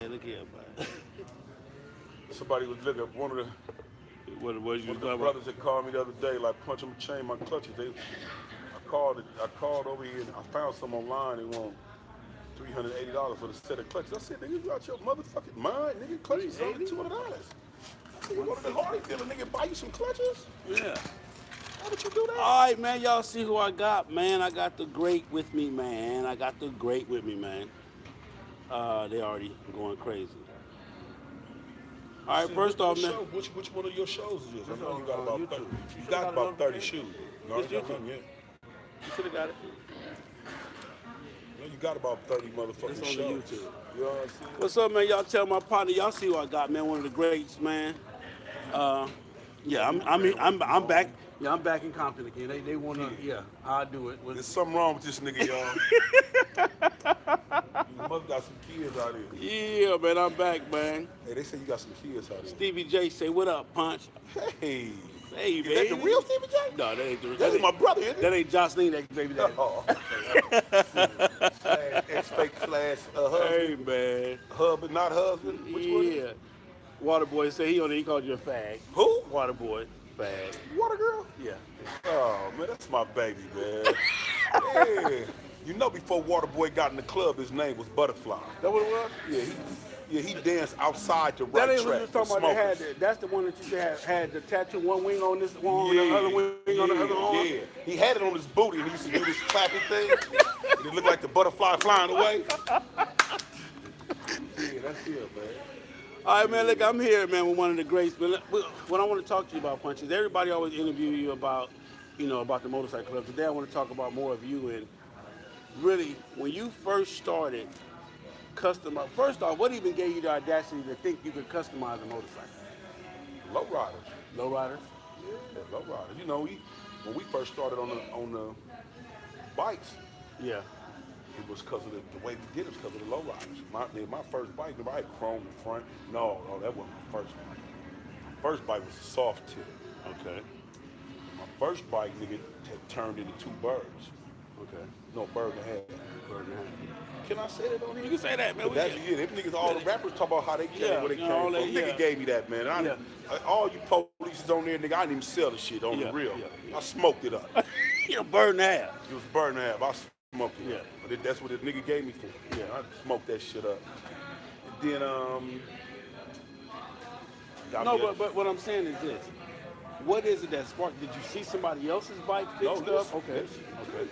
Look here, man. Somebody was looking at one of the What it was you one was of the talking about? brothers that called me the other day, like punch them chain my clutches. I called over here and I found some online. They want $380 for the set of clutches. I said, nigga, you out your motherfucking mind, nigga. Clutches is only $200. I said, you go to the Harley dealer, nigga, buy you some clutches? Yeah. Why would you do that? All right, man. Y'all see who I got, man. I got the great with me, man. I got the great with me, man. They already going crazy. All right, Shit, first off, man. which one of your shows is this? I know on, you got about YouTube. 30, You you should got got a about 30 notification. shoes. No, I It's ain't got YouTube. none yet. You should have got it. You got about 30 It's motherfucking on the shows. YouTube. You know what I'm saying? What's up, man? Y'all tell my partner. Y'all see who I got, man. One of the greats, man. Uh, yeah, I'm back. Yeah, I'm back in Compton again. They wanna, yeah, I'll do it. There's something wrong with this nigga, y'all. You must got some kids out here. Yeah, man, I'm back, man. Hey, they say you got some kids out here. Stevie J say, "What up, Punch?" Hey. Hey, Is that baby. the real Stevie J? No, that ain't the real. That's my brother, isn't it? That ain't Jocelyn, that baby daddy. Oh, ex-fake slash Hey, husband. man. Husband, not husband. Which one is Yeah. it? Waterboy said he called you a fag. Who? Waterboy, fag. Water girl? Yeah. Oh, man, that's my baby, man. Yeah. You know, before Waterboy got in the club, his name was Butterfly. That what it was? He danced outside the That right ain't what you track. was talking about. They had Smokers. that's the one that you said had the tattoo, one wing on this, one on the other wing on the other arm. Yeah, he had it on his booty and he used to do this clapping thing. And it looked like the butterfly flying away. Yeah, that's it, man. All right, man. Look, I'm here, man, with one of the greats. But what I want to talk to you about, Punch, is everybody always interview you about, about the motorcycle club. Today, I want to talk about more of you and really when you first started customize. First off, what even gave you the audacity to think you could customize a motorcycle? Lowriders. Lowriders? Yeah, lowriders. You know, when we first started on the bikes, Yeah. it was because of the way we did it was because of the lowriders. My first bike, I had chrome in front. No, that wasn't my first one. My first bike was a soft tip. Okay. My first bike, nigga, had turned into two birds. Okay. No, bird and a half. Bird in hand. Can I say that on here? You can say that, man. But that's them niggas. All the rappers talk about how they came, where they came from. Nigga gave me that, man. All you police on there, nigga. I didn't even sell the shit on the real. I smoked it up. You're bird in half. It was burn to have. I smoked it. Yeah. But that's what the nigga gave me for. Yeah. I smoked that shit up. And then But what I'm saying is this. What is it that sparked? Did you see somebody else's bike fixed up? Okay. Okay.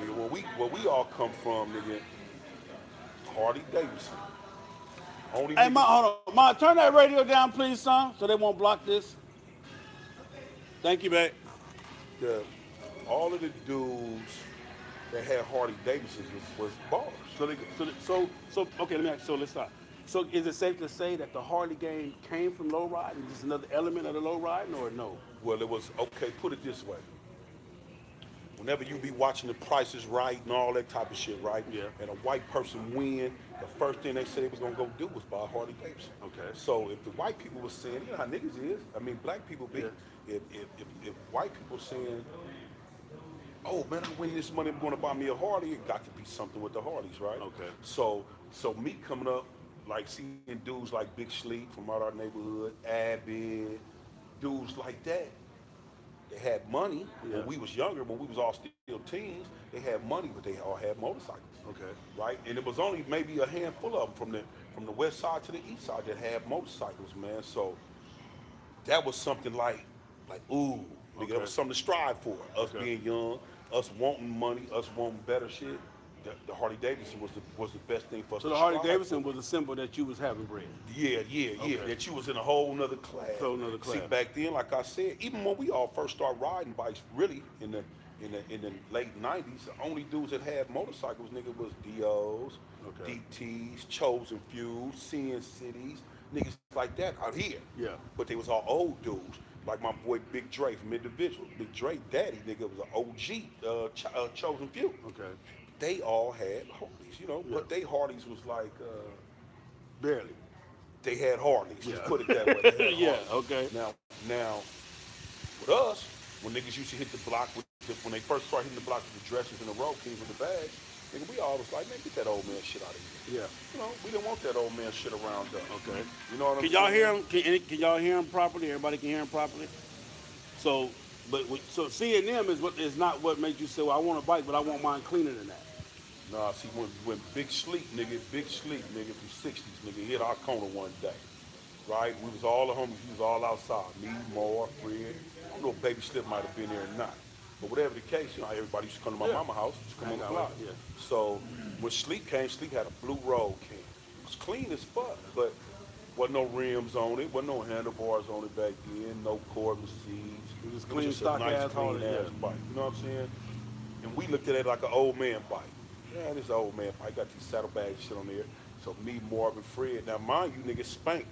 Nigga, where we all come from, nigga, Harley Davidson. Only Hey, niggas- hold on. Ma, turn that radio down, please, son, so they won't block this. Thank you, babe. all of the dudes that had Harley Davidsons was ballers. Okay, let me ask you. So let's start. So is it safe to say that the Harley game came from low riding? Just another element of the low riding, or no? Well, it was, okay, put it this way. Whenever you be watching The Price is Right and all that type of shit, right? Yeah. And a white person win, the first thing they said they was gonna go do was buy a Harley Davidson. Okay. So if the white people was saying, you know how niggas is, I mean black people be, Yeah. if white people saying, oh man, I'm winning this money, I'm gonna buy me a Harley, it got to be something with the Harleys, right? Okay. So me coming up, like seeing dudes like Big Sleep from out our neighborhood, Abby, dudes like that, they had money Yeah. when we was younger, when we was all still teens, they had money, but they all had motorcycles. Okay. Right? And it was only maybe a handful of them from the west side to the east side that had motorcycles, man. So that was something like ooh, nigga, that was something to strive for. Us being young, us wanting money, us wanting better shit. The Harley Davidson was the best thing for us. So to the Harley strive Davidson for. was a symbol that you was having bread. Yeah. Okay. That you was in a whole nother class. Whole nother class. See, back then, like I said, even when we all first started riding bikes, really in the late '90s, the only dudes that had motorcycles, nigga, was DOs, DTs, Chosen Few, Sin Cities, niggas like that out here. Yeah. But they was all old dudes. Like my boy Big Dre from Individual. Big Dre daddy, nigga, was an OG Chosen Few. Okay. They all had Harleys, you know, but they Harleys was like Barely. they had Harleys. Let's put it that way. They had Yeah. Harleys. Okay. Now, with us, when niggas used to hit the block when they first started hitting the block with the dresses and the road kings with the bags, Nigga, we always like, man, get that old man shit out of here. Yeah. You know, we didn't want that old man shit around us. Okay. You know what I'm Can saying? y'all hear him? Can y'all hear him properly? Everybody can hear him properly. So, so seeing them is not what makes you say, well, I want a bike, but I want mine cleaner than that. Nah, see, when Big Sleep, nigga, from 60s, nigga, hit our corner one day, right? We was all the homies, we was all outside. Me, Moore, Fred. I don't know if Baby Slip might have been there or not. But whatever the case, you know, everybody used to come to my mama's house, used to come on the block. Yeah. So when Sleep came, Sleep had a blue road king. It was clean as fuck, but wasn't no rims on it, wasn't no handlebars on it back then, no cordless seats. It was It clean, was just stock a nice, ass clean Harley, ass yeah. bike. You know what I'm saying? And we looked at it like an old man bike. Yeah, this old man bike got these saddlebags shit on there. So me, Marvin, Fred. Now mind you, nigga, Spank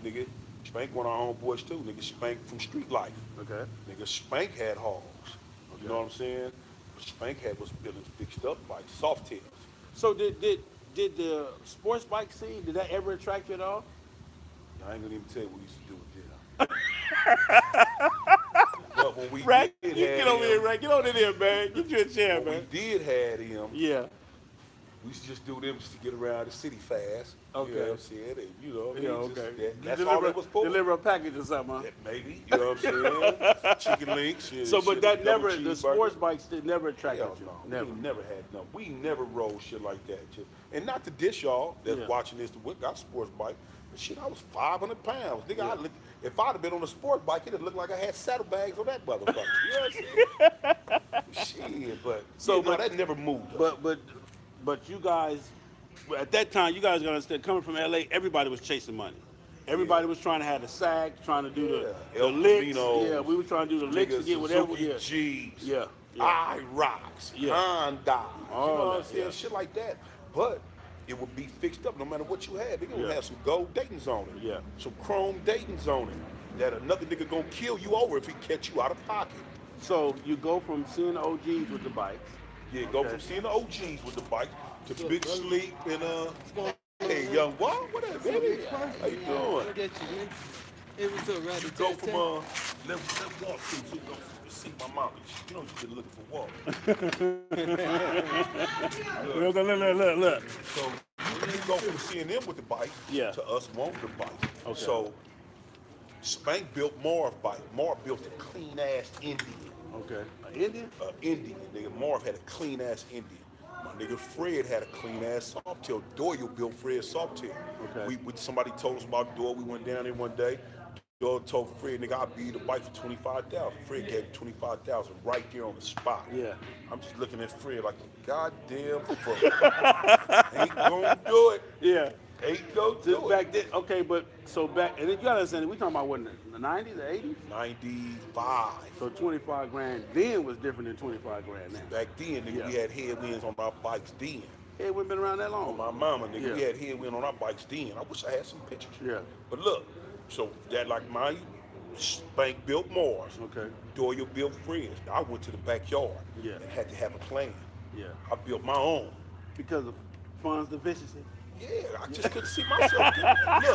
one of our homeboys too. Nigga Spank from Street Life. Okay. Nigga Spank had hogs. You know what I'm saying? Spank was building fixed up bikes, soft tails. So did the sports bike scene, did that ever attract you at all? I ain't gonna even tell you what we used to do with them. But when we Rack, did you have get over here, him, Rack. Get over there, man. Get you a chair, when man. we did have him, Yeah. we used to just do them just to get around the city fast. Okay. You know what I'm saying? And, you know, Yeah, just, okay. that's all that was for. Deliver a package or something, huh? Yeah, maybe. You know what I'm saying? Chicken links. And So, but shit, that double never, the cheeseburger. sports bikes did never attracted Hell you. no. Never. We never had no. We never rolled shit like that. Shit. And not to dish y'all that's Yeah. watching this, we got a sports bike. But shit, I was 500 pounds. Nigga, Yeah. if I'd have been on a sport bike, it'd look like I had saddlebags on that motherfucker. You know what I'm saying? Shit, but So, so but- that never moved us. But you guys, at that time, you guys gotta understand, coming from LA, everybody was chasing money. Everybody was trying to have the sag, trying to do the El licks. Caminos, Yeah, we were trying to do the licks to niggas, get whatever. Suzuki Yeah. Jeeps, Yeah, yeah. IROCs, Yeah. Honda, All you know what that, I'm saying? yeah. Shit like that. But it would be fixed up no matter what you had. Nigga would Yeah. have some gold Daytons on it. Yeah. Some chrome Daytons on it. That another nigga gonna kill you over if he catch you out of pocket. So you go from seeing the OGs with the bikes. Yeah, go Okay. from seeing the OGs with the bike to Big Sleep and hey young what? What up, baby? How you doing? Look at you, man. Hey, what's up, Rodney? Go from let walk to go see my mom. You know you been looking for walk. Look. So you go from seeing them with the bike Yeah. to us wanting the bike. Okay. So Spank built Marv bike. Marv built a clean ass Indian. Okay. An Indian? Indian. Nigga, Marv had a clean ass Indian. My nigga Fred had a clean ass Softail. Doyle built Fred Softail. Okay. Somebody told us about Doyle. We went down there one day. Doyle told Fred, nigga, I'll be the bike for $25,000. Fred gave $25,000 right there on the spot. Yeah. I'm just looking at Fred like a goddamn fuck. Ain't gonna do it. Yeah. Ain't gonna Just do it. back then, okay, but so back, and then you gotta understand, we talking about what, the 90s, the 80s? 95. So 25 grand then was different than 25 grand now. Back then, nigga, Yeah. we had headwinds on our bikes then. It wouldn't been around that long. On my mama, nigga, we Yeah. had headwind on our bikes then. I wish I had some pictures. Yeah. But look, so that like mine, Spank built Mars. Okay. Doyle built Fred's. I went to the backyard Yeah. and had to have a plan. Yeah. I built my own. Because of funds deficiency. Yeah, I just couldn't see myself. Look,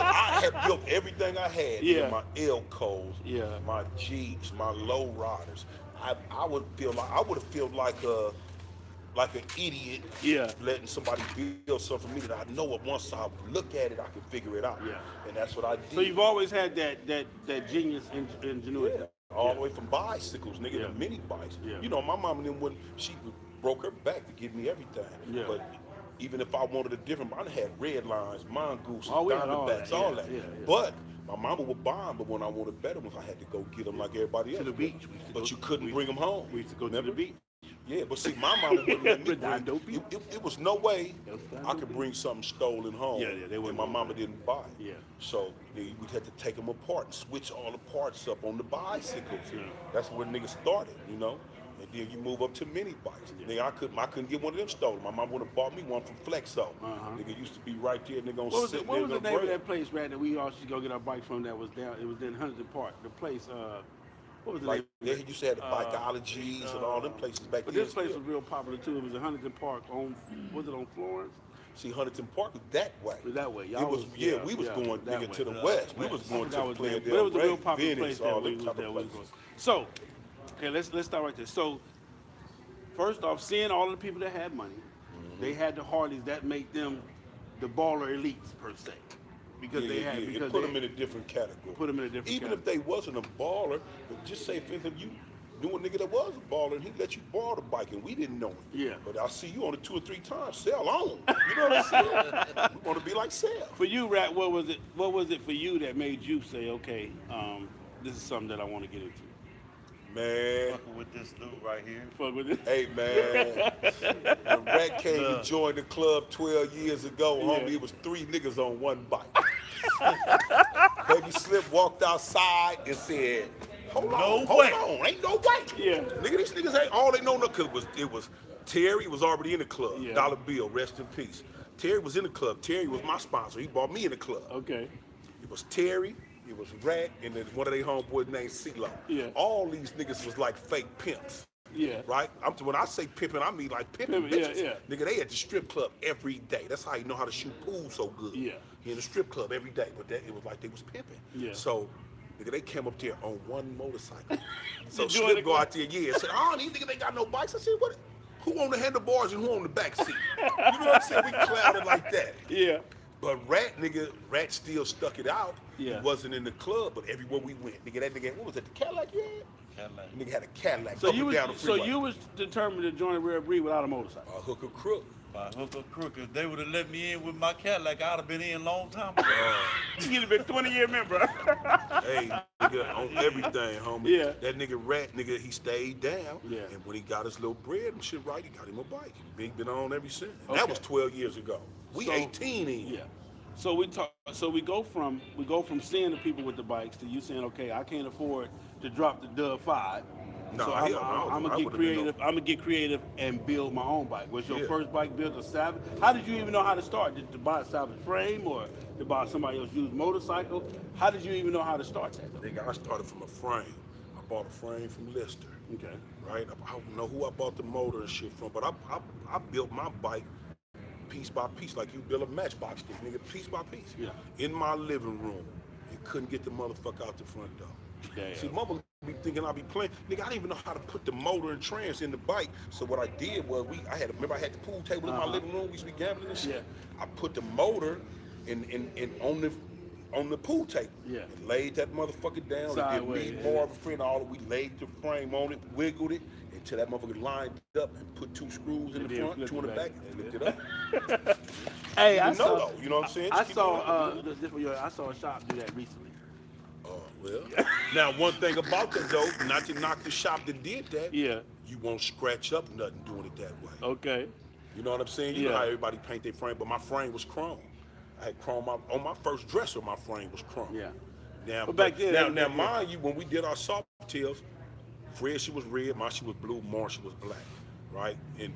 I had built everything I had. Yeah. Nigga, my Elcos, Yeah. my Jeeps, my low riders. I would have felt like an idiot. Yeah. Letting somebody build something for me that I know it once I look at it, I can figure it out. Yeah. And that's what I did. So you've always had that genius ingenuity. Yeah. All the way from bicycles, nigga, Yeah. to mini bikes. Yeah. You know, my mama then wouldn't, she broke her back to give me everything. Yeah. But even if I wanted a different, I had red lines, mongooses, Oh, we had all diamondbacks, that. all Yeah, that. yeah, yeah. But my mama would buy them, but when I wanted better ones, I had to go get them like everybody else. To the beach. We used to But go- you couldn't we- bring them home. We used to go to the Remember? beach. Yeah, but see, my mama wouldn't let me Redondo bring. Beach. It was no way Redondo I could Beach. bring something stolen home. Yeah, they and wouldn't my want mama that. didn't buy it. Yeah. So we'd have to take them apart and switch all the parts up on the bicycles. Yeah. That's where niggas started, you know. And then you move up to mini bikes. Nigga, I couldn't get one of them stolen. My mom would have bought me one from Flexo. Nigga used to be right there. Nigga on What was, sit what was the nigga name of break. that place, Brad, that we all used to go get our bikes from that was down, it was in Huntington Park. The place, what was the Like name? they used to have the bikeologies and all them places back But then. this place still. was real popular too. It was in Huntington Park was it on Florence? See, Huntington Park was that way. Was that way. It Y'all was, yeah, we was yeah, going that nigga way. to the west. We was I going forgot to what Playa name, del but it was a real Rey, popular Venice, place that all we them was type there. of We was places. going. So, okay, let's start right there. So, first off, seeing all of the people that had money, They had the Harleys that make them the baller elites per se, because they had It because put they them in a different category. put them in a different Even if category. they wasn't a baller, but just say for instance you knew a nigga that was a baller and he let you borrow the bike and we didn't know it. Yeah. But I see you on it 2 or 3 times. Sell on. You know what I'm saying? We want to be like Sell. For you, Rat, what was it? What was it for you that made you say, okay, this is something that I want to get into? Man. Fucking with this dude right here. Fuck with it. Hey man, when Rat came to Look. join the club 12 years ago, homie, Yeah. it was 3 niggas on one bike. Baby Slip walked outside and said, hold on, ain't no way. Yeah. Nigga, these niggas ain't all they know, cause it was Terry was already in the club. Yeah. Dollar Bill, rest in peace. Terry was in the club. Terry was my sponsor. He bought me in the club. Okay. It was Terry, it was Rat, and then one of their homeboys named CeeLo. Yeah. All these niggas was like fake pimps. Yeah. Right? When I say pimping, I mean like pimping Pimping, yeah, bitches. yeah. Nigga, they at the strip club every day. That's how you know how to shoot pool so good. Yeah. He in the strip club every day, but it was like they was pimping. Yeah. So, nigga, they came up there on one motorcycle. So You doing Slip it go good? out there, yeah, said, oh, these niggas ain't got no bikes. I said, what? Who on the handlebars and who on the back seat? You know what I'm saying? We clouded like that. Yeah. But Rat still stuck it out. Yeah. He wasn't in the club, but everywhere we went, nigga, that nigga, what was it, the Cadillac you had? Cadillac. Nigga had a Cadillac So up you and was down the freeway. was determined to join a rare breed without a motorcycle. A hook or crook. By hook or crook, if they would have let me in with my Cadillac, I'd have been in a long time ago. You'd have been 20-year member. Hey, nigga, on everything, homie. Yeah. That nigga Rat, nigga, he stayed down. Yeah. And when he got his little bread and shit right, he got him a bike. He been on ever since. And Okay. that was 12 years ago. We So- 18 in. Yeah. So we talk. So we go from seeing the people with the bikes to you saying, okay, I can't afford to drop the Dub 5. No, so hell no, I'm I gonna get would've been creative. I'm gonna get creative and build my own bike. Was your Yeah. first bike built a Savage? How did you even know how to start? Did you buy a Savage frame or to buy somebody else's used motorcycle? How did you even know how to start that? Nigga, I started from a frame. I bought a frame from Lister. Okay. Right? I don't know who I bought the motor and shit from, but I built my bike piece by piece, like you build a matchbox stick, nigga, piece by piece. Yeah. In my living room, and couldn't get the motherfucker out the front door. Damn. See, motherfucker be thinking I be playing. Nigga, I didn't even know how to put the motor and trans in the bike. So what I did was I had the pool table in my living room. We used to be gambling and shit. Yeah. I put the motor in on the pool table. Yeah. And laid that motherfucker down. Sideways, And then me, yeah. Marvin, friend, all we laid the frame on it, wiggled it until that motherfucker lined up and put 2 screws in And the then front, flipped 2 in it the back. back, and flipped it up. Hey, You know though, you know what I'm saying? I Just keep it saw going. I saw a shop do that recently. Oh, well. Now, one thing about that, though, not to knock the shop that did that, Yeah. you won't scratch up nothing doing it that way. Okay. You know what I'm saying? You know Yeah. how everybody paint their frame, but my frame was chrome. I had chrome on my first dresser, my frame was chrome. Yeah. Now, But back then, now, that- now, mind you, when we did our soft tails, Fred, she was red, Marsha was blue, Marsha was black, right? And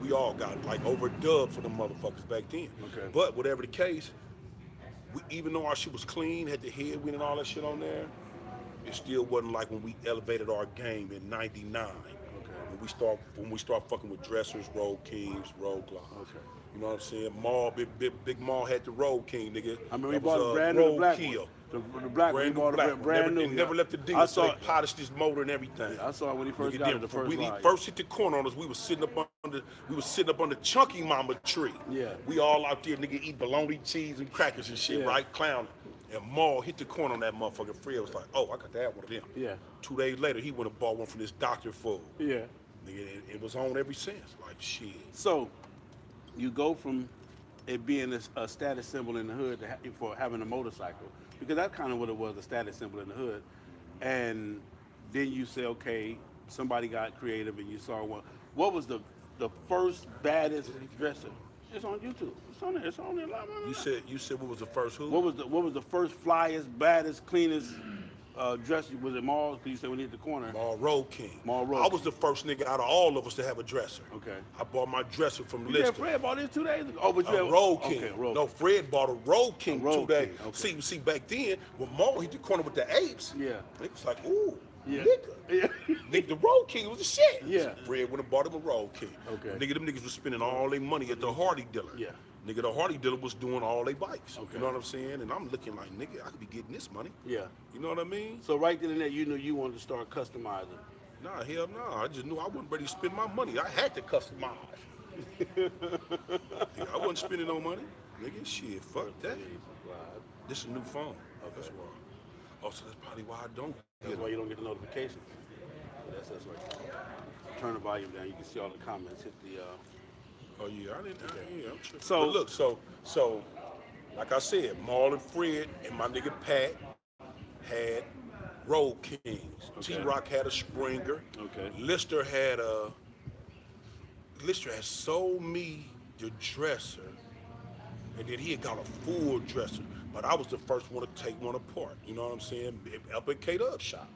we all got like overdubbed for the motherfuckers back then. Okay. But whatever the case, even though our shit was clean, had the headwind and all that shit on there, it still wasn't like when we elevated our game in '99. Okay. When we start fucking with dressers, Road Kings, Road Glocks. Okay. You know what I'm saying? Maul, big Maul had the Road King, nigga. I remember he That bought was, a brand new Road black Kill. one. The black one. He bought a brand new. It never left the deal. I So saw they polished this motor and everything. I saw it when he first Nigga, got then it the first when he ride. first hit the corner on us, we was sitting up under Chunky Mama tree. Yeah. We all out there, nigga, eat bologna, cheese, and crackers and shit, Yeah. right? Clowning. And Maul hit the corner on that motherfucker. Fred was like, oh, I got to have one of them. Yeah. 2 days later, he went and bought one from this Dr. Fool. Yeah. Nigga, it was on ever since. Like, shit. So, you go from it being a status symbol in the hood for having a motorcycle, because that's kind of what it was, a status symbol in the hood. And then you say, okay, somebody got creative and you saw one. What was the first baddest dresser? It's on YouTube. It's on there. It's on there. You said what was the first who? What was the first flyest, baddest, cleanest dresser? Was it Maul? Because you said we need the corner. Maul Road King. Maul Road I was the first nigga out of all of us to have a dresser. Okay. I bought my dresser from Yeah, Lister. Fred bought this 2 days ago. Oh, but you A had Road King. Okay, Road No, King. Fred bought a Road King A Road 2 days. King, okay. See, back then, when Maul hit the corner with the apes, Yeah. it was like, ooh, Yeah. nigga. Yeah. Nigga, the Road King was the shit. Yeah. So Fred went and bought him a Road King. Okay. Nigga, them niggas was spending all their money at the Hardy dealer. Yeah. Nigga, the Hardy dealer was doing all their bikes. Okay. You know what I'm saying? And I'm looking like, nigga, I could be getting this money. Yeah. You know what I mean? So right then and there, you knew you wanted to start customizing. Nah, hell no. I just knew I wasn't ready to spend my money. I had to customize. Nigga, I wasn't spending no money. Nigga, shit, fuck that. Subscribe. This is a new phone. Okay. That's why. Also, that's probably why I don't That's get why it. you don't get the notifications. That's right. Turn the volume down. You can see all the comments. Hit the. Oh yeah, I didn't. Yeah, I'm tripping. So- But look, so, like I said, Marlon Fred and my nigga Pat had Road Kings. Okay. T-Rock had a Springer. Okay. Lister had sold me the dresser, and then he had got a full dresser. But I was the first one to take one apart. You know what I'm saying? Up at K-Dub shop.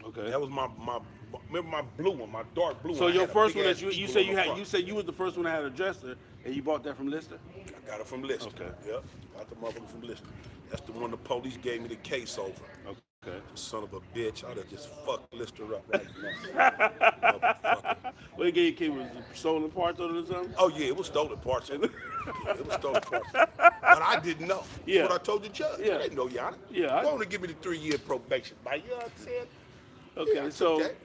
Okay. That was my remember my blue one, my dark blue So one. I your had a first big one ass that you eagle said on you the had, front. you said you was the first one that had a dresser, and you bought that from Lister. I got it from Lister. Okay. Yep. Got the motherfucker from Lister. That's the one the police gave me the case over. Okay. Son of a bitch. I'd have just fucked Lister up right now. Motherfucker. What they gave you was stolen parts on it or something? Oh yeah, it was stolen parts. Yeah, it was stolen parts. But I didn't know. Yeah. That's what I told the judge. Yeah. I didn't know, Your Honor. Yeah, Go on and give me the 3-year probation. Like, you know what I'm saying? Okay. Yeah, I took so that.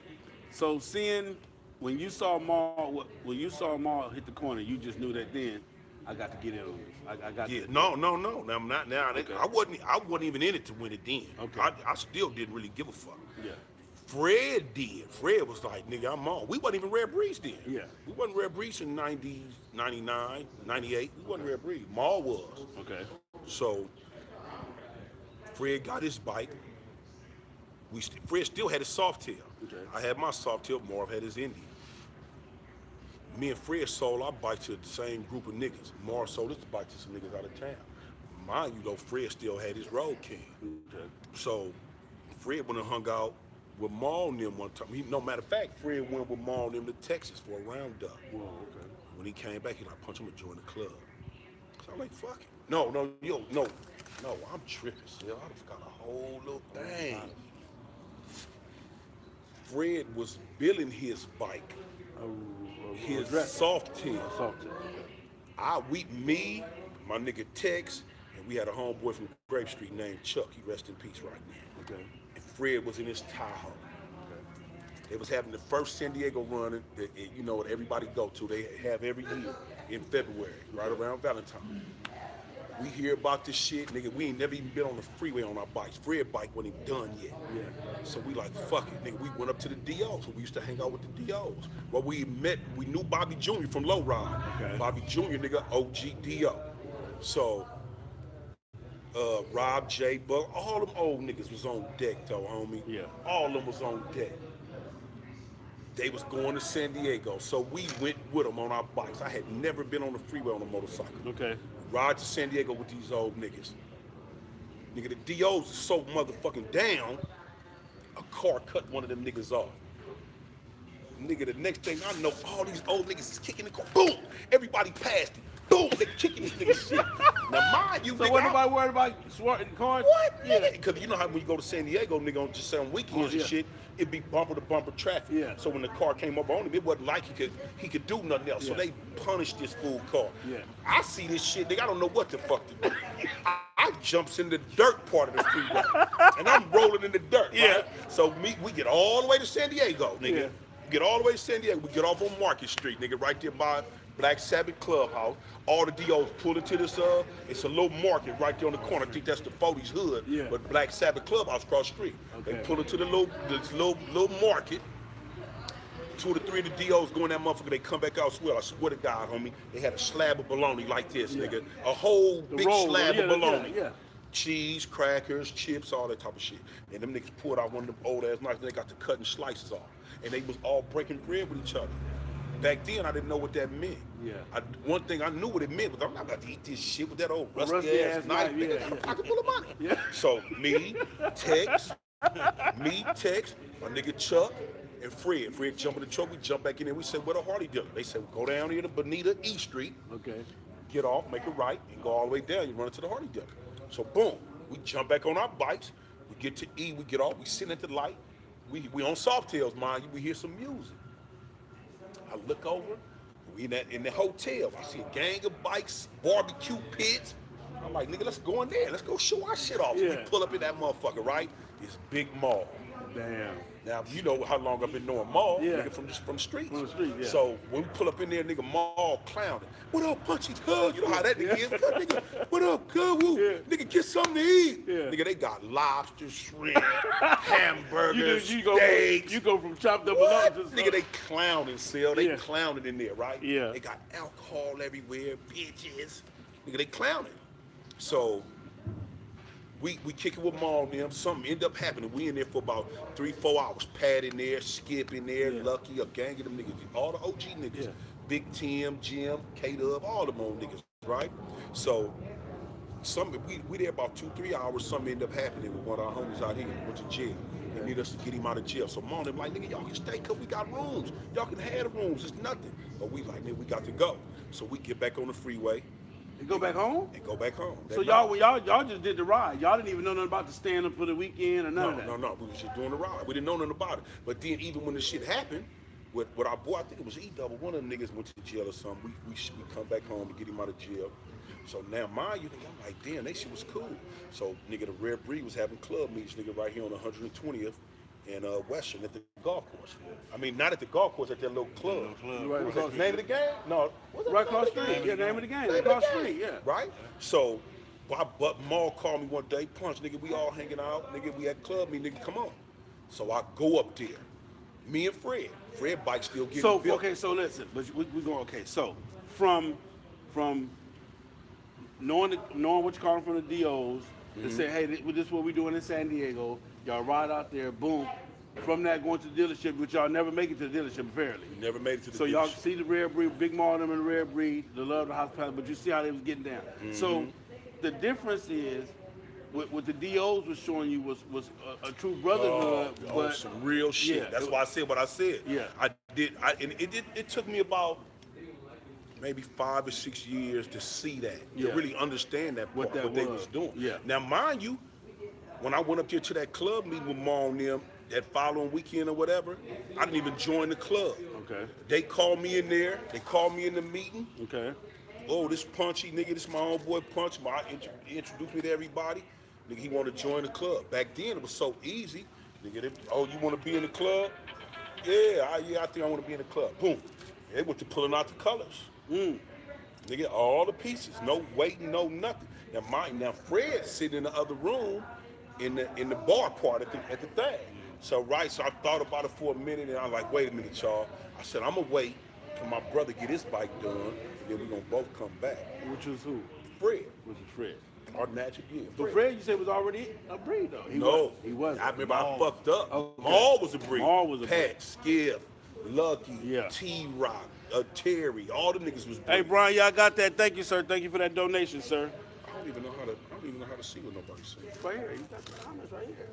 so seeing when you saw Maul hit the corner, you just knew that then I got to get in on this. I got Yeah, to. no. Now I'm not now. Okay. I wasn't even in it to win it then. Okay. I still didn't really give a fuck. Yeah. Fred did. Fred was like, nigga, I'm on. We wasn't even Red Breeze then. Yeah. We wasn't Red Breeze in 90, 99, 98. We wasn't Red Breeze. Maul was. Okay. So Fred got his bike. Fred still had his soft tail. Okay. I had my soft tail. Marv had his Indian. Me and Fred sold our bike to the same group of niggas. Marv sold his bike to some niggas out of town. Mind you, though, Fred still had his Road King. Okay. So Fred went and hung out with Maul and them one time. No matter of fact, Fred went with Maul and them to Texas for a roundup. Whoa. Okay. When he came back, he like, punch him and join the club. So I'm like, fuck it. No, I'm tripping, still. I forgot a whole little thing. Fred was billing his bike, his soft tail. Soft tail. Me, my nigga Tex, and we had a homeboy from Grape Street named Chuck. He rest in peace right now. Okay. And Fred was in his Tahoe. They was having the first San Diego run that you know what everybody go to. They have every year in February, right around Valentine. We hear about this shit, nigga. We ain't never even been on the freeway on our bikes. Fred bike wasn't even done yet. Yeah. So we like, fuck it, nigga. We went up to the DOs. We used to hang out with the DOs. Well, we knew Bobby Jr. from Low Ride. Okay. Bobby Jr., nigga, OG DO. So, Rob J. Buck, all them old niggas was on deck, though, homie. Yeah. All of them was on deck. They was going to San Diego, so we went with them on our bikes. I had never been on the freeway on a motorcycle. Okay. Ride to San Diego with these old niggas. Nigga, the DOs is so motherfucking down, a car cut one of them niggas off. Nigga, the next thing I know, all these old niggas is kicking the car. Boom! Everybody passed it. Boom! They kicking this nigga shit. Now mind you, So nigga, what nobody worried about swerving cars? what? Yeah. Nigga? Because you know how when you go to San Diego, nigga, on just say on weekends Yeah. and shit, it'd be bumper to bumper traffic. Yeah. So when the car came up on him, it wasn't like he could do nothing else. So Yeah. they punished this fool car. Yeah. I see this shit, nigga. I don't know what the fuck to do. I jumps in the dirt part of the freeway, and I'm rolling in the dirt. Yeah. Right? So we get all the way to San Diego, nigga. Yeah. We get all the way to San Diego. We get off on Market Street, nigga, right there by Black Sabbath Clubhouse. All the DOs pull into this, it's a little market right there on the corner. I think that's the 40s hood, Yeah. but Black Sabbath Clubhouse across the street. Okay. They pull into this little market. 2 to 3 of the DOs go in that motherfucker, they come back out, I swear to God, homie, they had a slab of bologna like this, Yeah. nigga. A whole big roll, slab yeah, of bologna. yeah. Cheese, crackers, chips, all that type of shit. And them niggas pulled out one of them old ass knives and they got to cutting slices off. And they was all breaking bread with each other. Back then, I didn't know what that meant. Yeah. One thing I knew what it meant was I'm not about to eat this shit with that old rusty Rusty ass ass knife. knife, Nigga, yeah, I got a yeah. pocket full of money. Yeah. So me, Tex, my nigga Chuck, and Fred. Fred jump in the truck, we jump back in there. We said, where the Hardy dealer? They said, go down here to Bonita E Street, Okay. get off, make a right, and go all the way down. You run into the Hardy dealer. So boom, we jump back on our bikes. We get to E, we get off, we sit at the light. We on Softails, mind you, we hear some music. I look over, we in the hotel. I see a gang of bikes, barbecue pits. I'm like, nigga, let's go in there. Let's go show our shit off. So we Yeah. pull up in that motherfucker, right? It's Big Mall. Damn. Now, you know how long I've been knowing Maul, Yeah. nigga, from the streets. From the street, yeah. So when we pull up in there, nigga, Maul clowning. What up, Punchy? Cuz? You know how that nigga is. Cuz, nigga, what up, cuz? Woo? Yeah. Nigga, get something to eat. Yeah. Nigga, they got lobster, shrimp, hamburgers, you steaks. go from chopped up What? lunch to Nigga, they clowning, Sil. They Yeah. clowning in there, right? Yeah. They got alcohol everywhere, bitches. Nigga, they clowning. So we kick it with Maul and them. Something end up happening. We in there for about 3-4 hours. Pat in there, Skip in there, Yeah. Lucky, a gang of them niggas. All the OG niggas. Yeah. Big Tim, Jim, K-Dub, all them old niggas, right? So we there about 2-3 hours. Something end up happening with one of our homies out here. Went to jail. They need us to get him out of jail. So Maul and them like, nigga, y'all can stay because we got rooms. Y'all can have the rooms. It's nothing. But we like, nigga, we got to go. So we get back on the freeway You go back home? and go back home. So y'all just did the ride. Y'all didn't even know nothing about the stand up for the weekend or none of that. No. We was just doing the ride. We didn't know nothing about it. But then even when the shit happened, with our boy, I think it was E-Double, one of them niggas went to jail or something. We come back home to get him out of jail. So now, mind you, nigga, I'm like, damn, that shit was cool. So, nigga, the Rare Breed was having club meets, nigga, right here on 120th and Western at the golf course. I mean, not at the golf course, at that little club. Right What was across that, name of the game? No. What's that Right name across of the the street. game? Yeah, name of the game. Name of Across the the game, street, yeah. Right? So, but Maul called me one day, Punch, nigga, we all hanging out, nigga, we at club meet, nigga, come on. So I go up there. Me and Fred. Fred bike still getting So built. okay, so listen, but we going okay. So from knowing what you call them from the DOs to say, hey, this is what we doing in San Diego. Y'all ride out there, boom. From that going to the dealership, which y'all never make it to the dealership apparently. We never made it to the So y'all dealership. see the Rare Breed, Big Maul them and the Rare Breed, the love, the hospitality, but you see how they was getting down. So the difference is what the DOs was showing you was a true brotherhood, but some real shit. yeah, That's why I said what I said. Yeah. And it took me about maybe 5 or 6 years to see that, Yeah. to really understand that What part, that they was. was doing. Yeah. Now, mind you, when I went up here to that club meeting with Maul and them, that following weekend or whatever, I didn't even join the club. Okay. They called me in there. They called me in the meeting. Okay. Oh, this Punchy, nigga, this my homeboy Punch. He introduced me to everybody. Nigga, he wanted to join the club. Back then, it was so easy. Nigga, you want to be in the club? Yeah, I think I want to be in the club. Boom. They went to pulling out the colors. Nigga, all the pieces. No waiting, no nothing. Now Fred's sitting in the other room in the bar part at the thing. So I thought about it for a minute, and I was like, wait a minute, y'all. I said, I'm going to wait till my brother get his bike done, and then we're going to both come back. Which was who? Fred, Which was Fred. our natural gift. So Fred, you said was already a breed though. He wasn't. I remember I fucked up. Okay. Maul was a breed. Maul was a Pat, breed. Skip, Lucky, Yeah. T-Rock, Terry, all them niggas was breed. Hey Brian, y'all got that? Thank you, sir. Thank you for that donation, sir. I don't even know how to see what nobody's saying. Right here, you got the comments right here.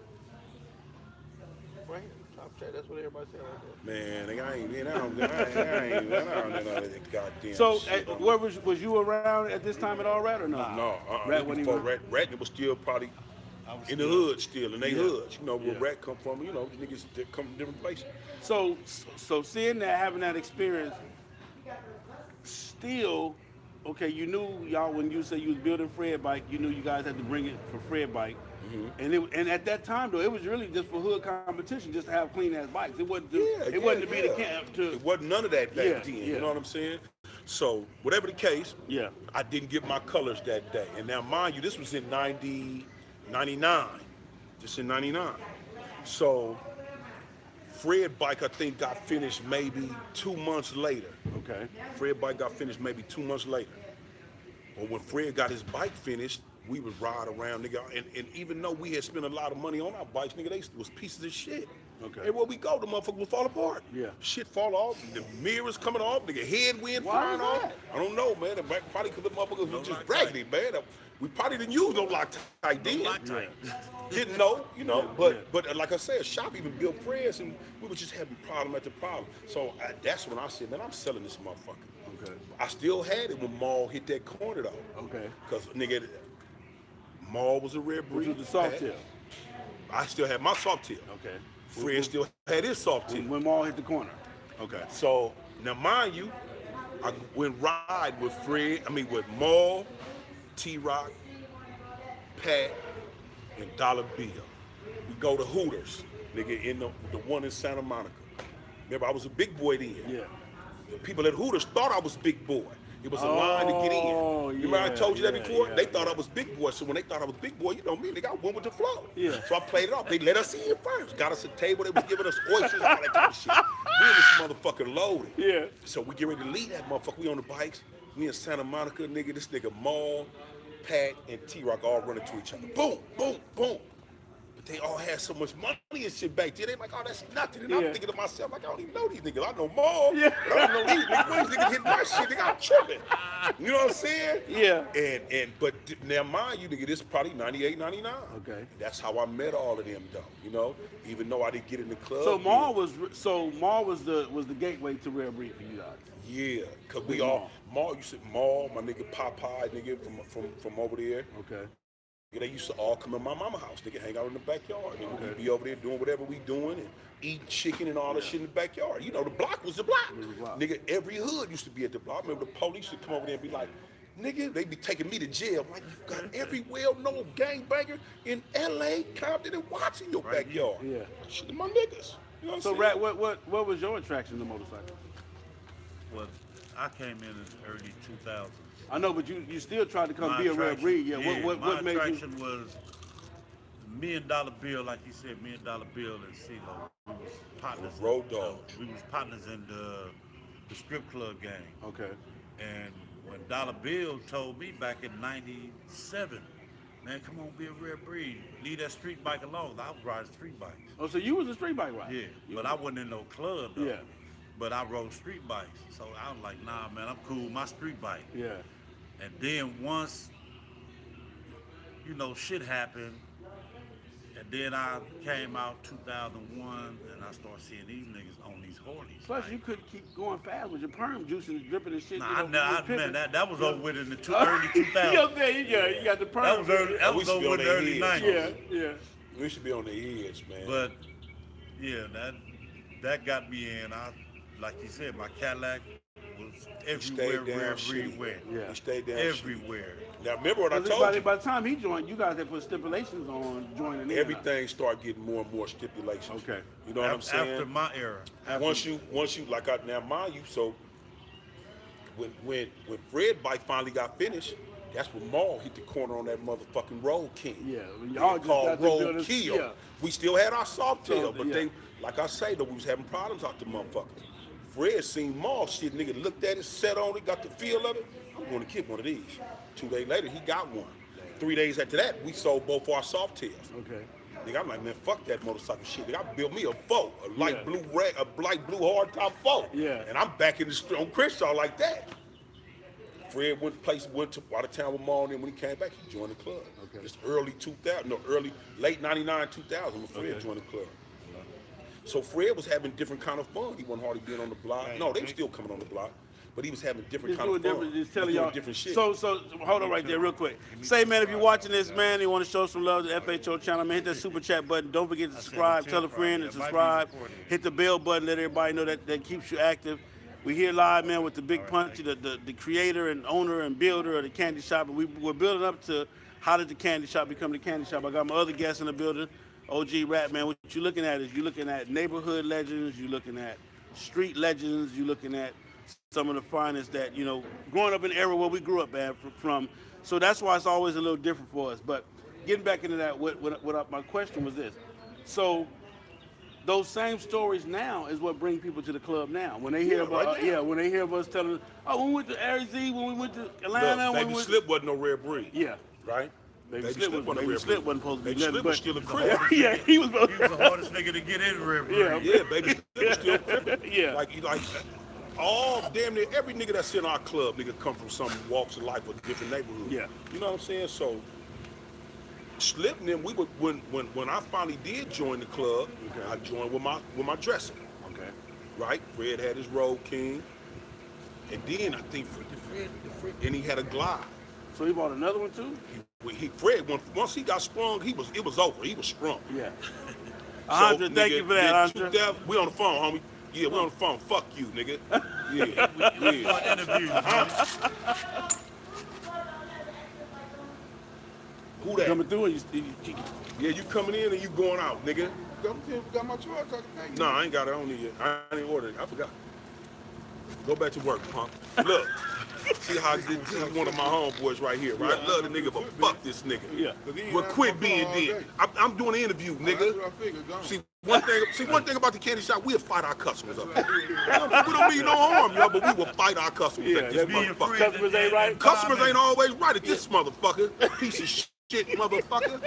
Right here, top chat. That's what everybody said right Man, nigga, I don't know that goddamn there. So, shit. where was you around at this time at all, Rat or no? No, Rat when he before went. Rat was still probably I was in the still- hood still, in they Yeah. hoods. You know, where Yeah. Rat come from, you know, niggas that come from different places. So seeing that, having that experience, still, okay, you knew y'all when you said you was building Fred bike, you knew you guys had to bring it for Fred bike, and at that time though, it was really just for hood competition, just to have clean ass bikes. It wasn't wasn't to be the camp to. It wasn't none of that back Yeah, then. yeah. You know what I'm saying? So whatever the case, Yeah. I didn't get my colors that day. And now mind you, this was in 99. Just in 99. So Fred bike I think got finished maybe 2 months later. Okay. Fred bike got finished maybe 2 months later. But when Fred got his bike finished, we would ride around, nigga. And even though we had spent a lot of money on our bikes, nigga, they was pieces of shit. Okay. Everywhere we go, the motherfucker will fall apart. Yeah. Shit fall off, the mirrors coming off, nigga, headwind Why flying is off. that? I don't know, man. Probably because the motherfuckers No was just Loctite. raggedy, man. We probably didn't use no Loctite then. Loctite. Didn't know, you know. Yeah. But like I said, shop even built Freds, and we were just having problem after problem. So that's when I said, man, I'm selling this motherfucker. Okay. I still had it when Maul hit that corner though. Okay. Cause nigga, Maul was a rare breed. Which was the soft Pat. tail. I still had my soft tail. Okay. Fred still had his soft tail. When Maul hit the corner. Okay. So now mind you, I went ride with with Maul, T-Rock, Pat, and Dollar Bill. We go to Hooters. nigga, in the one in Santa Monica. Remember, I was a big boy then. Yeah. The people at Hooters thought I was big boy. It was a line to get in. Oh, Remember I yeah, told you that yeah, before? yeah, They thought yeah. I was big boy. So when they thought I was big boy, you know me, nigga, I went with the flow. Yeah. So I played it off. They let us in first. Got us a table. They was giving us oysters, all that kind of shit. We in this motherfucker loaded. Yeah. So we get ready to leave that motherfucker. We on the bikes. We in Santa Monica, nigga. This nigga Maul, Pat, and T-Rock all running to each other. Boom, boom, boom. But they all had so much money and shit back then. They like, oh, that's nothing. And I'm thinking to myself, like, I don't even know these niggas. I know Maul. Yeah. But I don't know these niggas. When these niggas hit my shit, nigga, I'm tripping. You know what I'm saying? Yeah. But now mind you, nigga, this is probably 98, 99. Okay. And that's how I met all of them, though. You know, even though I didn't get in the club. So Maul was the gateway to Rare Breed for you guys. Yeah, cause we all Maul. You said Maul, my nigga Popeye, nigga from over there. Okay. They used to all come in my mama house. Nigga hang out in the backyard. Nigga, we'd be over there doing whatever we doing and eating chicken and all that shit in the backyard. You know, the block was the block. Nigga, every hood used to be at the block. I remember the police would come over there and be like, nigga, they be taking me to jail. I'm like, you got every well-known gangbanger in L.A., Compton, and Watts in your backyard. Yeah. Shit, my niggas. You know what So I'm Rat, saying? what was your attraction to motorcycles? Well, I came in the early 2000s. I know, but you still tried to come My be a Rare attraction- Breed. Yeah. What my made you? attraction was $1 Million Bill, like you said, $1 Million Bill and CeeLo. We was partners. Road dogs. We was partners in the strip club gang. Okay. And when Dollar Bill told me back in '97, man, come on, be a Rare Breed. Leave that street bike alone. I was riding street bikes. Oh, so you was a street bike rider? Yeah, but I wasn't in no club though. Yeah. But I rode street bikes. So I was like, nah, man, I'm cool with my street bike. Yeah. And then once, you know, shit happened, and then I came out 2001, and I started seeing these niggas on these Harleys. Plus, like, you couldn't keep going fast with your perm juice and dripping and shit. nah, you know, man, that was over with in the early 2000s. You got the perm. That was early. That We was used to be over on in the their early heads. 90s. Yeah. We should be on the edge, man. But yeah, that got me in. Like you said, my Cadillac was everywhere. Stayed down Rare shitty. Breed went. Yeah. We stayed down Everywhere. Now remember what I By told you. the time he joined, you guys had put stipulations on joining in. Everything started getting more and more stipulations. Okay. You know what I'm saying? After my era. once you like now mind you, so when Fred bike finally got finished, that's when Maul hit the corner on that motherfucking Road King. Yeah, y'all just called got to Road build a- Kill. yeah. We still had our soft tail, So, but yeah. they, like I say, though, we was having problems out the motherfucker. Fred seen Maul shit, nigga looked at it, sat on it, got the feel of it. I'm going to kick one of these. 2 days later, he got one. 3 days after that, we sold both our soft tails. Okay. Nigga, I'm like, man, fuck that motorcycle shit. Nigga, I built me a foe, a light Yeah. blue light blue hardtop foe. Yeah. And I'm back in the street on Crenshaw like that. Fred went to out of town with Maul, and then when he came back, he joined the club. Okay. It's late 99, 2000 when Fred joined the club. So Fred was having different kind of fun. He wasn't hardly being on the block. No, they were still coming on the block, but he was having different Just kind doing of fun. different, just He telling was doing y'all. different shit. So hold on right there real quick. Say, man, if you're watching this, man, you want to show some love to the FHO channel, man, hit that super chat button. Don't forget to subscribe. Tell a friend to subscribe. Hit the bell button. Let everybody know that keeps you active. We here live, man, with the Big Punchy, the creator and owner and builder of the candy shop. And we're building up to how did the candy shop become the candy shop. I got my other guests in the building. OG Rat, man, what you're looking at is you're looking at neighborhood legends, you're looking at street legends, you're looking at some of the finest that, you know, growing up in the era where we grew up, man, from. So that's why it's always a little different for us. But getting back into that, my question was this. So those same stories now is what bring people to the club now. When they hear about, right now. when they hear of us telling, oh, when we went to Arizona, when we went to Atlanta, Look, when Baby we went Slip wasn't no Rare Breed. Yeah. Right? Baby Slip wasn't supposed to be Baby nothing Slip but was still a crib. yeah, he was. He was the hardest nigga to get in Rare Breed. Yeah. Yeah, Baby Slip was still crippin'. Yeah. Like all damn near every nigga that's in our club, nigga come from some walks of life or different neighborhoods. Yeah. You know what I'm saying? So Slip and them, we would when I finally did join the club, Okay. I joined with my dresser. Okay. Right? Fred had his Road King. And then I think Fred and he had a Glide. So he bought another one too? Fred, once he got sprung, it was over. He was sprung. Yeah. So, Andre, thank nigga, you for that, then Andre. 2000 we on the phone, homie. Yeah, we on the phone. Fuck you, nigga. Yeah, yeah. Interviews, Who that? Coming through, and Yeah, you coming in and you going out, nigga. Got my charge, I can pay you. No, I ain't got it. I don't need it. I ain't ordered it. I forgot. Go back to work, punk. Look, see how this is one of my homeboys right here, right? I love the nigga, but fuck this nigga. Yeah. But quit being dead. I'm doing an interview, That's nigga. what I figured. Go on. See one thing about the candy shop, we'll fight our customers up. We don't mean no harm, yo, but we will fight our customers at this motherfucker. Customers ain't right. Customers ain't always right at this motherfucker. Piece of shit, motherfucker.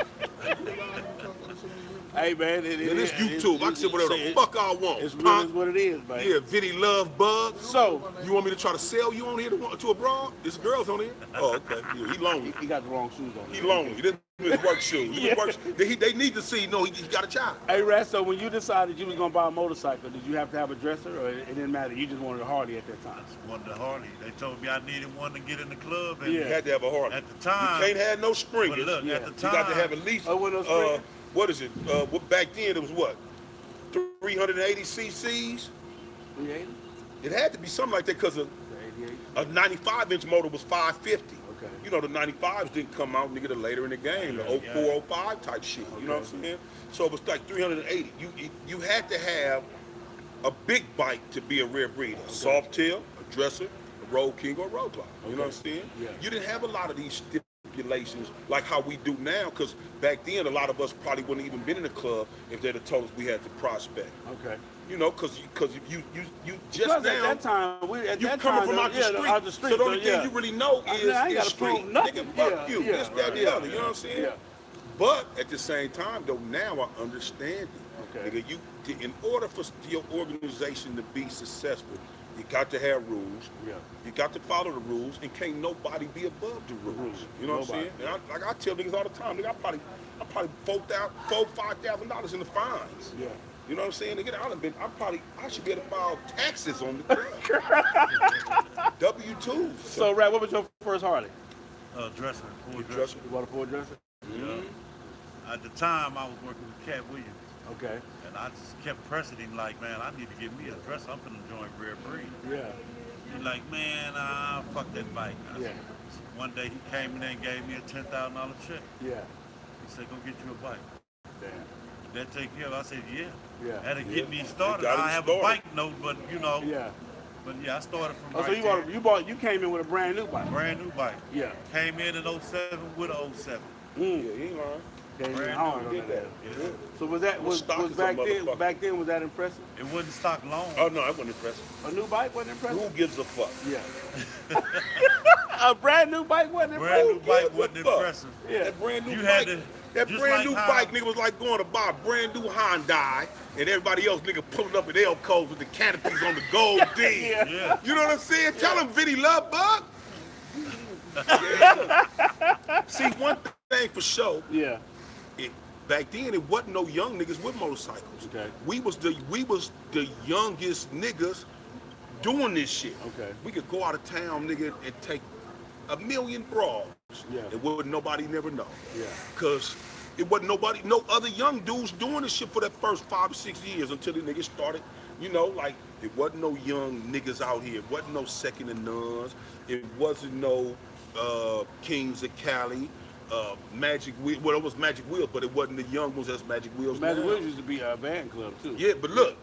Hey man, And it's YouTube. I can say whatever the fuck I want. It's real punk. is what it is, man. Yeah, Vinny Love Bug. So You want me to try to sell you on here to a broad? This girl's on here. Oh, okay. Yeah, he lonely. he got the wrong shoes on. He lonely. This is his work shoes. They need to see. No, he got a child. Hey Rat, so when you decided you was gonna buy a motorcycle, did you have to have a dresser, or it didn't matter? You just wanted a Harley at that time. Wanted a Harley. They told me I needed one to get in the club. And You had to have a Harley. At the time. You can't have no But springers. look, Yeah. at the You time. got to have at least. Oh, what those springers? What is it? Back then it was what? 380 cc's. 380, It had to be something like that because 88. a 95-inch motor was 550. Okay. You know, the 95s didn't come out, nigga, till later in the game, the 04, 05 type shit. You know what I'm saying? So it was like 380. You had to have a big bike to be a rare breed. A soft tail, a dresser, a road king, or a road clock. You know what I'm saying? Yeah. You didn't have a lot of these stipulations like how we do now, because back then a lot of us probably wouldn't even been in the club if they'd have told us we had to prospect. Okay. You know, because you just Because now. at that time, You coming from out the street, so the only thing you really know I ain't is gotta street. prove nothing. Nigga, fuck Yeah, you, yeah, this, that, the other, you know what I'm saying? Yeah. But at the same time, though, now I understand it. Okay. Nigga, in order for your organization to be successful, you got to have rules. Yeah. You got to follow the rules, and can't nobody be above the rules. You know what I'm Nobody. saying? And I tell niggas all the time, nigga, I probably $4,000-$5,000 in the fines. Yeah. You know what I'm saying? Nigga, I should be able to file taxes on the club. W-2. So Rat, what was your first Harley? Dresser. Full You dresser. trust me? You bought a Ford dresser? At the time, I was working with Cat Williams. Okay. And I just kept pressing him like, man, I need to get me a dresser. I'm finna join Rare Breed. Yeah. He's like, man, fuck that bike. Yeah. One day he came in there and gave me a $10,000 check. Yeah. He said, go get you a bike. Damn. That take care of it? I said, yeah. Yeah. Had to get me started. got him I have started. a bike note, but you know. Yeah. But yeah, I started from Oh, so right you came in with a brand new bike. brand new bike. Yeah. Came in 07 with a 07. Yeah, he ain't lying. Came in Brand hard new. on Did that. that. Yeah. So was that was stock is a back then? motherfucker. Back then was that impressive? It wasn't stock long. Oh, no, I wasn't impressed. A new bike wasn't impressive. Who gives a fuck? Yeah. A brand new bike wasn't Brand impressive. new bike gives a wasn't fuck? impressive. Yeah. That brand new You bike, had to- that just brand like new how- bike, nigga, was like going to buy a brand new Hyundai, and everybody else, nigga, pulling up in L codes with the canopies on the gold D. Yeah. Yeah. You know what I'm saying? Tell him Vinny Love Bug. See, one thing for sure, Yeah. back then it wasn't no young niggas with motorcycles. Okay. We was the youngest niggas doing this shit. Okay. We could go out of town, nigga, and take a million broads. Yeah. And wouldn't nobody never know. Yeah. Cause it wasn't no other young dudes doing this shit for that first 5 or 6 years until the niggas started, you know, like it wasn't no young niggas out here. It wasn't no second and nuns. It wasn't no Kings of Cali. Magic Wheel, well, it was Magic Wheel, but it wasn't the young ones that's Magic Wheels. Magic now. Wheels used to be a band club too. Yeah, but look,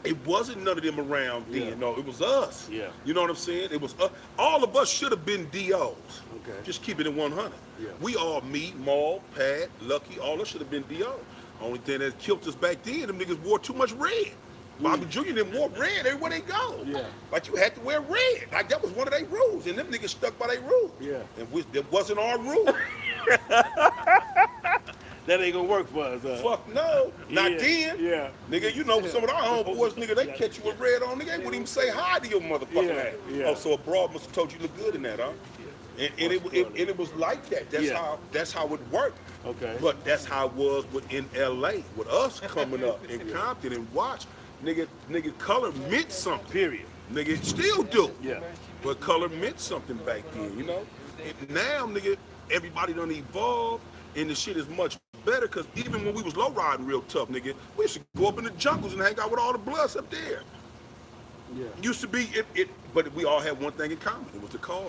it wasn't none of them around then. Yeah. No, it was us. Yeah. You know what I'm saying? It was us. All of us should have been DOs. Okay. Just keep it in 100. Yeah. We all, me, Maul, Pat, Lucky, all us should have been DOs. Only thing that killed us back then, them niggas wore too much red. Bobby Jr. them wore red everywhere they go. Yeah. Like you had to wear red. Like that was one of their rules. And them niggas stuck by their rules. Yeah. And that wasn't our rule. That ain't gonna work for us. Fuck no. Not Yeah. then. Yeah. Nigga, you know some of our homeboys, nigga, they catch you with red on, nigga, they wouldn't even say hi to your motherfucking Yeah, ass. yeah. Oh, so a broad must have told you look good in that, huh? And it was like that. That's how it worked. Okay. But that's how it was in LA with us coming up in Compton and watch. Nigga, color meant something. Period. Nigga, it still do. Yeah. But color meant something back then, you know? And now, nigga, everybody done evolved and the shit is much better because even when we was low riding real tough, nigga, we used to go up in the jungles and hang out with all the bloods up there. Yeah. Used to be, but we all had one thing in common. It was the cars.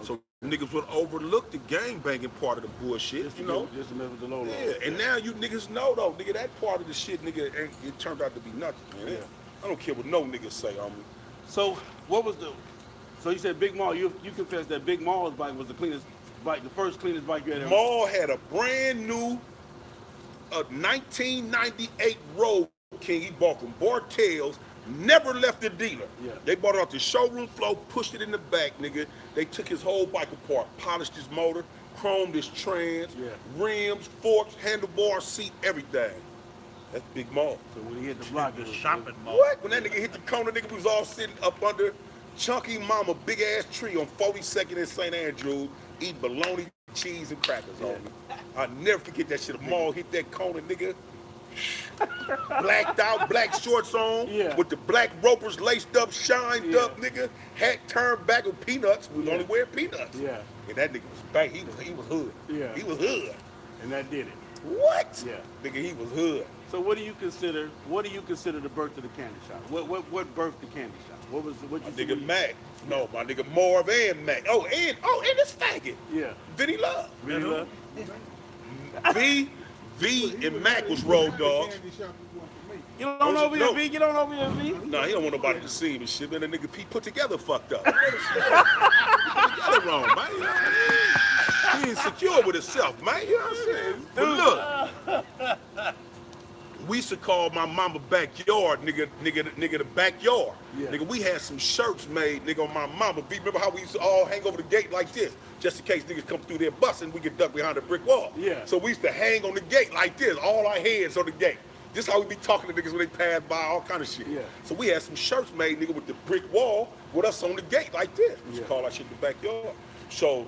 So niggas would overlook the gang banging part of the bullshit, Just you to know? just to mess with the low low. Yeah, and now you niggas know though, nigga, that part of the shit, nigga, it turned out to be nothing, man. Yeah. I don't care what no niggas say, homie. So what was the? So you said Big Mall. You confessed that Big Mall's bike was the cleanest bike, the first cleanest bike you had ever. Maul had a brand new 1998 Road King he bought from Bartels, never left the dealer. Yeah. They bought it off the showroom floor, pushed it in the back, nigga. They took his whole bike apart, polished his motor, chromed his trans, Yeah. rims, forks, handlebar, seat, everything. That's Big Maul. So when he hit the block, The it was shopping mall. What? When that nigga hit the corner, nigga, we was all sitting up under Chunky Mama big ass tree on 42nd and St. Andrews, eating bologna, cheese, and crackers, homie. I'll never forget that shit. The mall hit that corner, nigga. Blacked out, black shorts on, Yeah. with the black ropers laced up, shined Yeah. up, nigga. Hat turned back with peanuts. We was Yeah. only wearing peanuts. Yeah. And that nigga was bang. He was hood. Yeah. He was hood. and that did it. What? Yeah. Nigga, he was hood. So what do you consider? What do you consider the birth of the candy shop? What birthed the candy shop? What was what My you nigga Mac. No, my nigga Marv and Mac. And this faggot. Yeah. Vinny Love. Really love? V and Mac was road dogs. Candy shop is one for me. Get on over here, No. V. Get on over here, V. Nah, he don't want nobody to see him and shit, man. That nigga Pete put together fucked up. Put together wrong, man. You know what I mean? He ain't secure with himself, man. You know what I'm saying? But look, we used to call my mama backyard, nigga the backyard. Yeah. Nigga, we had some shirts made, nigga, on my mama. Remember how we used to all hang over the gate like this? Just in case niggas come through there busting, we get ducked behind a brick wall. Yeah. So we used to hang on the gate like this, all our heads on the gate. This how we be talking to niggas when they pass by, all kind of shit. Yeah. So we had some shirts made, nigga, with the brick wall, with us on the gate like this. We used to Yeah. call our shit the backyard. So,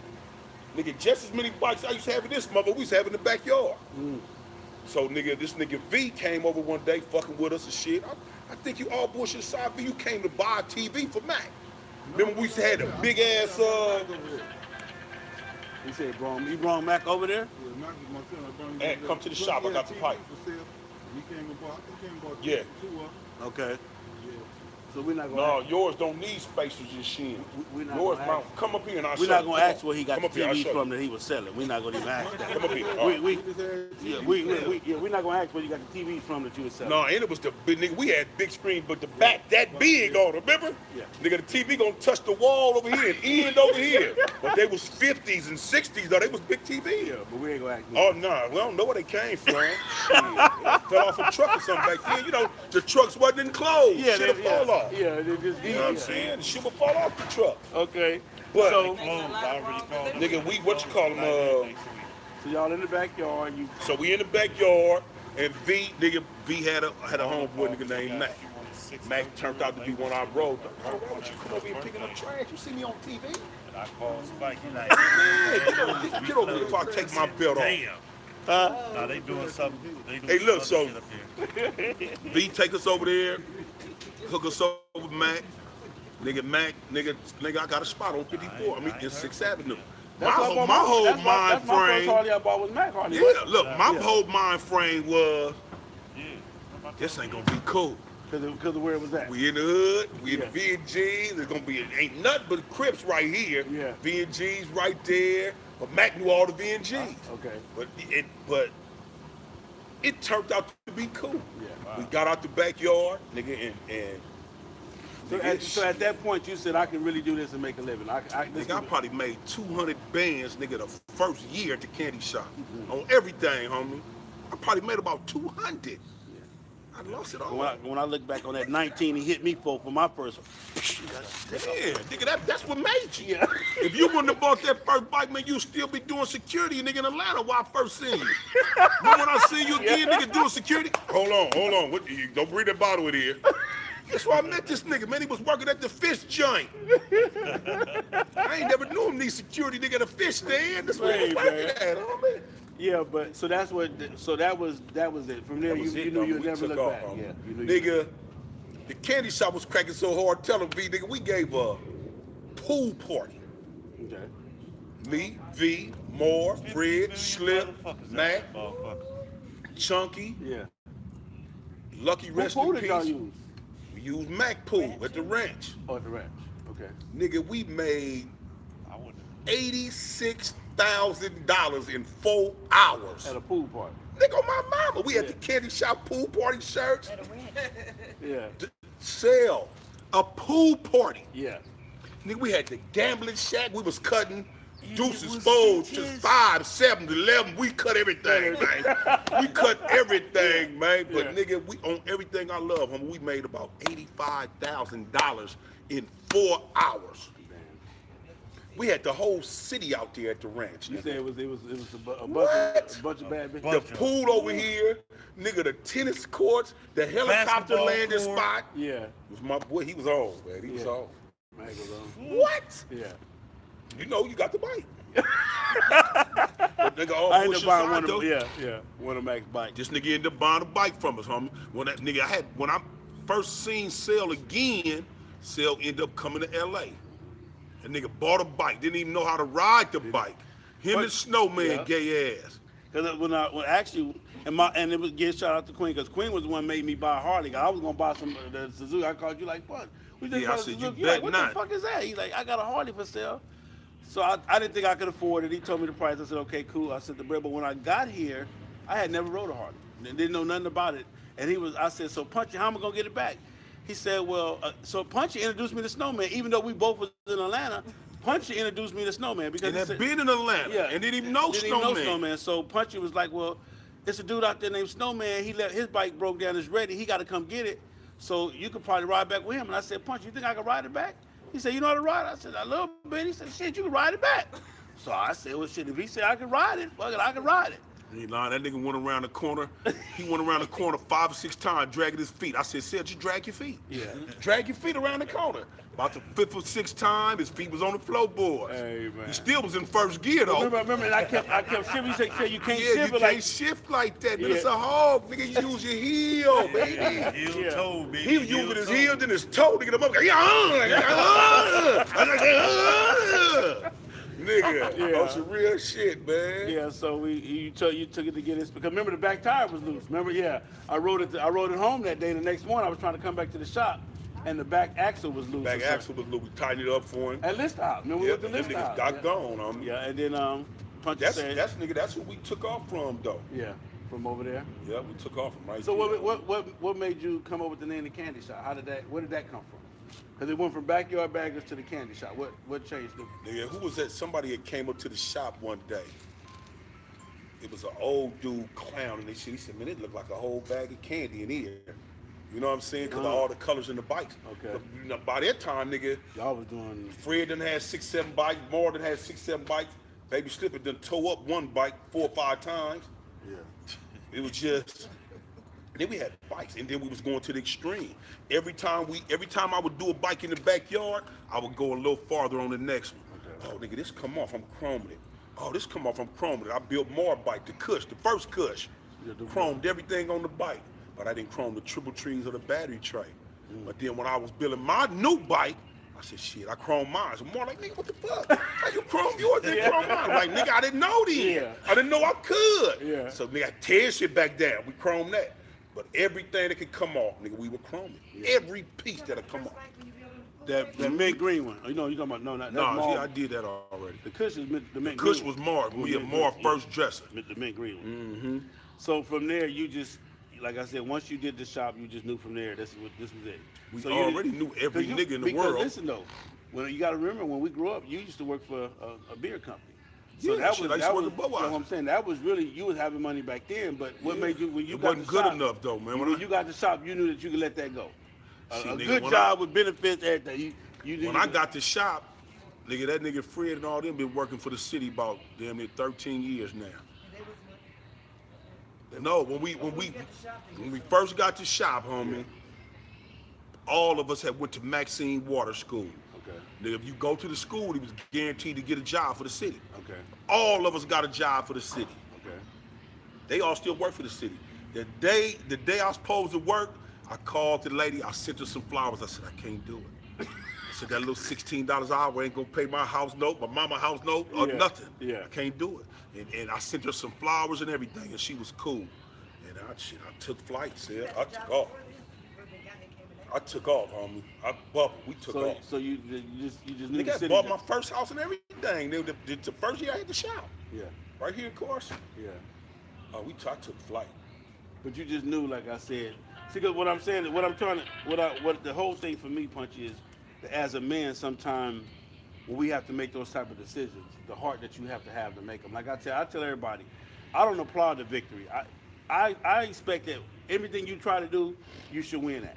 nigga, just as many bikes I used to have in this mother, we used to have in the backyard. So, nigga, this nigga V came over one day fucking with us and shit. I think you all bullshit aside, V, you came to buy a TV for Mac. Remember we used to have the big ass, He said, you brought Mac over there? Yeah, Mac was my son. I brought him Hey, over come there. to the shop, I got the TV pipe. for sale. He came and bought, I think he came and bought Yeah. two of them. Okay. Yeah. So we're not no, gonna. yours don't need spacers and shit. We're not Yours, gonna mount. Come up here and I'll show We're you. not gonna Come ask on. where he got Come the up here, I'll TV show from you. that he was selling. We're not gonna even ask that. Come up here. All right. We're He not gonna ask where you got the TV from that you was selling. No, and it was the big nigga. We had big screen, but the back that big on it, remember? Yeah. Nigga, the TV gonna touch the wall over here and end over here. But they was 50s and 60s though. They was big TV. Yeah, but we ain't gonna ask. Oh no, we don't know where they came from. Shit. Fell off a truck or something back then. You know, the trucks wasn't enclosed. Yeah, Shit'll fall off. Yeah, they just. You know what I'm saying? The shit will fall off the truck. Okay. But So nigga, we what you call them? so y'all in the backyard. You. So we in the backyard, and V had a homeboy nigga named Mac. Mac turned out to be one of our road dogs. Oh, why don't you come over here picking up trash? You see me on TV? I called Spike. He like, Man, get over here before I take my belt off. damn. Nah, they doing something. They doing Hey, look, some so- other shit up here. V take us over there, hook us up with Mac. Nigga, I got a spot on 54. I mean, in 6th Avenue. My whole mind That's my first frame. Harley I bought was Mac Harley. Yeah, look, my Yeah. whole mind frame was, Yeah. this ain't gonna be cool. Because of where it was at. We in the hood, we in Yeah. the V&Gs, there's gonna be, ain't nothing but Crips right here. Yeah. V&Gs right there, but Mac knew all the V&Gs. Okay. But it turned out to be cool. Yeah. We got out the backyard, nigga, and So at that point, you said I can really do this and make a living. nigga, I probably made 200 bands, nigga, the first year at the candy shop. On everything, homie. I probably made about 200. I lost it all. When I look back on that 19 he hit me for my first one. Yeah, nigga, that's what made you. Yeah. If you wouldn't have bought that first bike, man, you'd still be doing security, nigga, in Atlanta where I first seen you. Remember when I see you again, nigga, doing security? Hold on. What, you don't bring that bottle in here. That's where I met this nigga, man. He was working at the fish joint. I ain't never knew him need security, nigga, at a fish stand. That's where he was Right, working man. at, homie. Yeah, but so that was it. From there, That was you it, knew homie. you'd We never took look off, back. homie. Yeah, you knew Nigga, the candy shop was cracking so hard. Tell him, V, nigga, we gave a pool party. Okay. Me, V, Moore, Fred, Slip, Motherfuckers, Mac, motherfuckers. Chunky, Yeah. Lucky What Rest pool in did y'all Peace. use? We used Mac pool at the ranch. Oh, at the ranch. Okay. Nigga, we made, I wouldn't. $86,000 in 4 hours. At a pool party. Nigga, on my mama, we had Yeah. the candy shop pool party shirts. Yeah. Sell a pool party. Yeah. Nigga, we had the gambling shack. We was cutting it deuces, was folds, bitches. just 5, 7, 11. We cut everything, man. We cut everything, man. But Yeah. nigga, we on everything I love, homie. We made about $85,000 in 4 hours. We had the whole city out there at the ranch. You Nigga. said it was a What? bunch of bad bitches. The pool over here, nigga, the tennis courts, the helicopter Basketball landing court. spot. Yeah. It was my boy. He was on, man. He was Yeah. on. Man goes on. What? Yeah. You know you got the bike. But nigga, all I ended bullshit up buying aside, one though, of one of Mac's bikes. this nigga ended up buying a bike from us, homie. When I first seen Sale again, Sale ended up coming to LA. The nigga bought a bike, didn't even know how to ride the bike. Him But- and Snowman, yeah. gay ass. Because when actually, and it was getting shout out to Queen, because Queen was the one made me buy a Harley. I was gonna buy the Suzuki. I called you like, what? We just Yeah, I bought a said, you Suzuki. bet Like, what not. the fuck is that? He's like, I got a Harley for sale. So I didn't think I could afford it. He told me the price. I said, okay, cool. I sent the bread. But when I got here, I had never rode a Harley. Didn't know nothing about it. And I said, so Punchy, how am I gonna get it back? He said, well, so Punchy introduced me to Snowman, even though we both was in Atlanta. Punchy introduced me to Snowman because And he had said- been in Atlanta and didn't even know didn't even Snowman. know Snowman. So Punchy was like, well, it's a dude out there named Snowman. His bike broke down. It's ready. He got to come get it. So you could probably ride back with him. And I said, Punchy, you think I can ride it back? He said, you know how to ride? I said, a little bit. He said, shit, you can ride it back. So I said, well, shit, if he said I could ride it, fuck it, I can ride it. He lying. That nigga went around the corner. He went around the corner 5 or 6 times, dragging his feet. I said, Seth, just drag your feet. Yeah. Drag your feet around the corner. About the 5th or 6th time, his feet was on the floorboards. Hey, man. He still was in first gear, though. Remember, and I kept shifting. You said you can't Yeah, shift you it can't like. shift like that, man. Yeah. It's a hog. Nigga, you use your heel, baby. Heel Yeah. toe, baby. He was using his toe. heel, then his toe, nigga, the motherfucker. Nigga, Yeah. on some real shit, man. Yeah, so you took it to get this because remember the back tire was loose. Remember, yeah, I rode it home that day. The next morning I was trying to come back to the shop, and the back axle was loose. Back or axle was loose. We tightened it up for him. at List House. Remember we Yeah, went to them List niggas House. got Yeah. gone. Yeah, and then Punchy said, That's that's who we took off from, though. yeah, from over there. Yeah, we took off from right So there. what made you come up with the name the Candy Shop? Where did that come from? Because it went from Backyard Baggers to the Candy Shop. What changed it? Nigga, who was that? Somebody that came up to the shop one day. It was an old dude clown, and he said, man, it looked like a whole bag of candy in here. You know what I'm saying? Because of all the colors in the bikes. Okay. But, you know, by that time, nigga, Y'all was doing. Fred done had 6, 7 bikes. More than had 6, 7 bikes. Baby Slipper done tore up one bike 4 or 5 times. Yeah. It was just. Then we had bikes, and then we was going to the extreme. Every time I would do a bike in the backyard, I would go a little farther on the next one. Okay. Oh, nigga, this come off, I'm chroming it. Oh, this come off, I'm chroming it. I built more bike, the first Kush. Yeah, the- Chromed everything on the bike, but I didn't chrome the triple trees or the battery tray. But then when I was building my new bike, I said, shit, I chromed mine. So more like, nigga, what the fuck? How you chrome yours, then chrome mine? Like, nigga, I didn't know then. Yeah. I didn't know I could. Yeah. So, nigga, I tear shit back down. We chrome that. But everything that could come off, nigga, we were chroming. Every piece that'll come off. That mint green one. Oh, you know you talking about that's No, Marv. see, I did that already. The Kush is the mint Kush green was one. Marv. We had Marv first dresser. The mint green one. So from there, you just, like I said, once you did the shop, you just knew from there this was it. We So you already didn't- knew every because nigga in the because world. Listen though, when you got to remember when we grew up, you used to work for a beer company. So Yeah, shit, I used to work at you know what Budweiser. I'm saying? That was really, you was having money back then, but what Yeah. made you, when you It got wasn't the good shop, enough, though, man. When you got the shop, you knew that you could let that go. See, A nigga, good when job with benefits, everything. When I got the shop, nigga, that nigga Fred and all them been working for the city about damn near 13 years now. No, when we first got the shop, homie, all of us had went to Maxine Water School. Okay. Nigga, if you go to the school, he was guaranteed to get a job for the city. Okay. All of us got a job for the city. Okay. They all still work for the city. The day I was supposed to work, I called the lady, I sent her some flowers. I said, I can't do it. I said, that little $16 an hour ain't gonna pay my house note, my mama house note, or Yeah, nothing. yeah. I can't do it. And I sent her some flowers and everything, and she was cool. And I took flights, yeah. I took off. I took off, homie. I bubbled. We took off. So you just knew the Nigga, I city. bought my first house and everything. anything. The first year I had the shop. Yeah. Right here in Carson. Yeah. I took flight. But you just knew, like I said. See, because what I'm saying, what the whole thing for me, Punch, is that as a man, sometimes when we have to make those type of decisions, the heart that you have to make them. Like I tell everybody, I don't applaud the victory. I expect that everything you try to do, you should win at.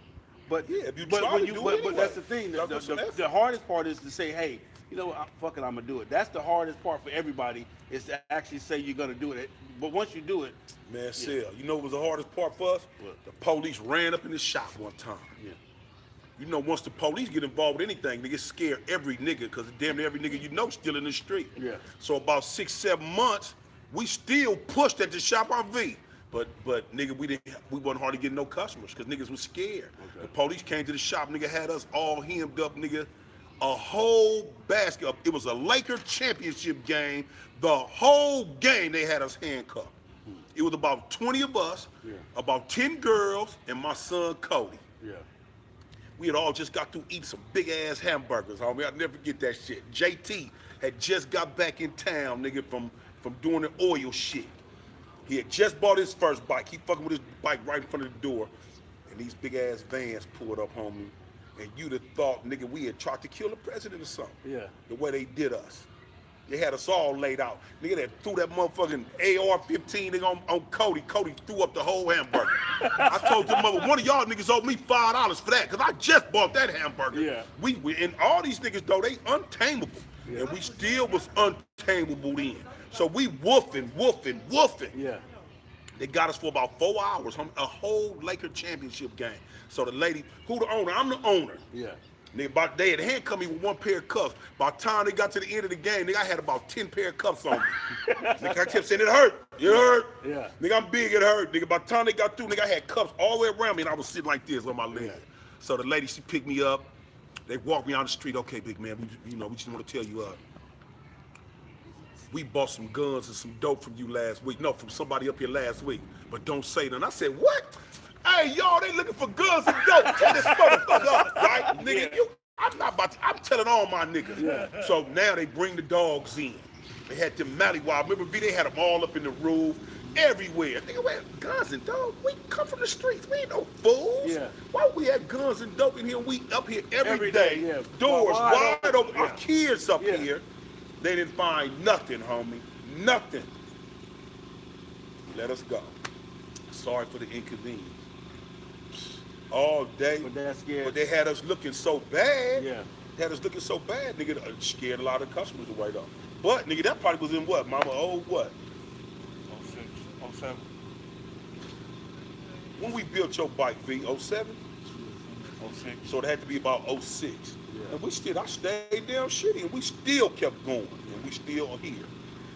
But Yeah, if you but try when to you do but, it but that's the anyway. thing. Y'all put some effort. The hardest part is to say, hey, you know what, fuck it, I'm gonna do it. That's the hardest part for everybody is to actually say you're gonna do it. But once you do it, Man, Sel, you know what was the hardest part for us? What? The police ran up in the shop one time. yeah, You know, once the police get involved with anything, they get scared every nigga, because damn near every nigga you know still in the street. Yeah. So about 6-7 months, we still pushed at the shop RV. But nigga, we wasn't hardly getting no customers because niggas was scared. Okay. The police came to the shop, nigga had us all hemmed up, nigga. A whole basket. It was a Laker championship game. The whole game they had us handcuffed. It was about 20 of us, Yeah. about 10 girls, and my son Cody. yeah, We had all just got through eating some big ass hamburgers, homie. I'll never forget that shit. JT had just got back in town, nigga, from doing the oil shit. He had just bought his first bike. He fucking with his bike right in front of the door. And these big ass vans pulled up, homie. And you'd have thought, nigga, we had tried to kill the president or something. Yeah. The way they did us. They had us all laid out. Nigga, they threw that motherfucking AR-15 nigga on Cody. Cody threw up the whole hamburger. I told the mother, one of y'all niggas owed me $5 for that, because I just bought that hamburger. Yeah. And all these niggas, though, they untamable. Yeah. And we still was untamable then. So we woofing. yeah, They got us for about 4 hours, homie, a whole Laker championship game. So the lady, who the owner? I'm the owner. yeah. Nigga, they had handcuffed me with one pair of cuffs. By the time they got to the end of the game, nigga, I had about 10 pair of cuffs on me. Nigga, I kept saying, it hurt. It hurt. Yeah. Nigga, I'm big, it hurt. Nigga, by the time they got through, nigga, I had cuffs all the way around me, and I was sitting like this on my leg. Yeah. So the lady, she picked me up. They walked me on the street. Okay, big man, we just want to tell you, we bought some guns and some dope from you last week. No, from somebody up here last week. But don't say that. And I said, what? Hey, y'all, they looking for guns and dope. Tell this motherfucker up, right? Nigga, I'm telling all my niggas. Yeah. So now they bring the dogs in. They had them Mallywab. Remember, they had them all up in the roof, everywhere. Nigga, we had guns and dope. We come from the streets. We ain't no fools. Yeah. Why would we have guns and dope in here? We up here every Every day. day, yeah. Doors Wide wide open. Yeah. Our kids up Yeah. here. They didn't find nothing, homie. Nothing. Let us go. Sorry for the inconvenience. All day. But that's scared. But they had us looking so bad. Yeah. They had us looking so bad, nigga, that scared a lot of customers away though. But nigga, that probably was in what, mama? What? 06, 07. When we built your bike, V, 07? 06. So it had to be about 06. Yeah. And I stayed down shitty, and we still kept going, and we still are here.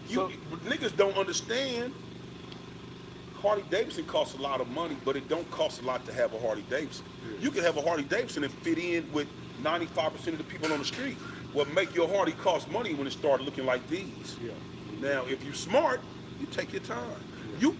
So- Niggas don't understand. Harley Davidson costs a lot of money, but it don't cost a lot to have a Harley Davidson. Yeah. You can have a Harley Davidson and fit in with 95% of the people on the street. What make your Harley cost money when it started looking like these? Yeah. Now, if you're smart, you take your time. You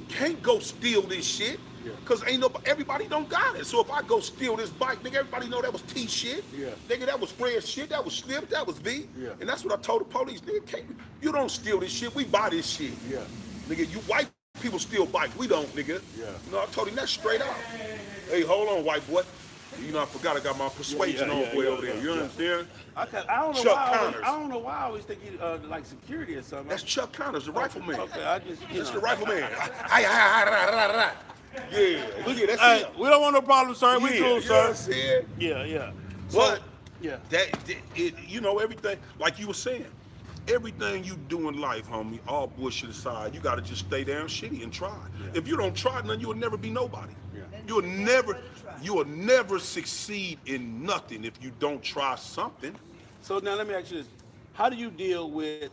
can't go steal this shit, Yeah. cause everybody don't got it. So if I go steal this bike, nigga, everybody know that was T shit. Yeah. Nigga, that was Fred shit. That was Slip. That was V. Yeah. And that's what I told the police. Nigga, you don't steal this shit. We buy this shit. Yeah. Nigga, you white people steal bikes. We don't, nigga. Yeah. You know, I told him that straight out. Hey, hold on, white boy. You know, I forgot I got my persuasion on way over there. You understand? I don't know Chuck why. Connors. I don't know why I always think you like security or something. That's Chuck Connors, the rifleman. Okay, I just That's know. the rifleman. Yeah, look at that's Hey, him. we don't want no problem, sir. We Yeah, cool, you know what sir. I'm saying? Yeah. But yeah. you know, everything, like you were saying, everything you do in life, homie, all bullshit aside, you gotta just stay down shitty and try. Yeah. If you don't try, then you will never be nobody. Yeah. You will never succeed in nothing if you don't try something. So now let me ask you this: how do you deal with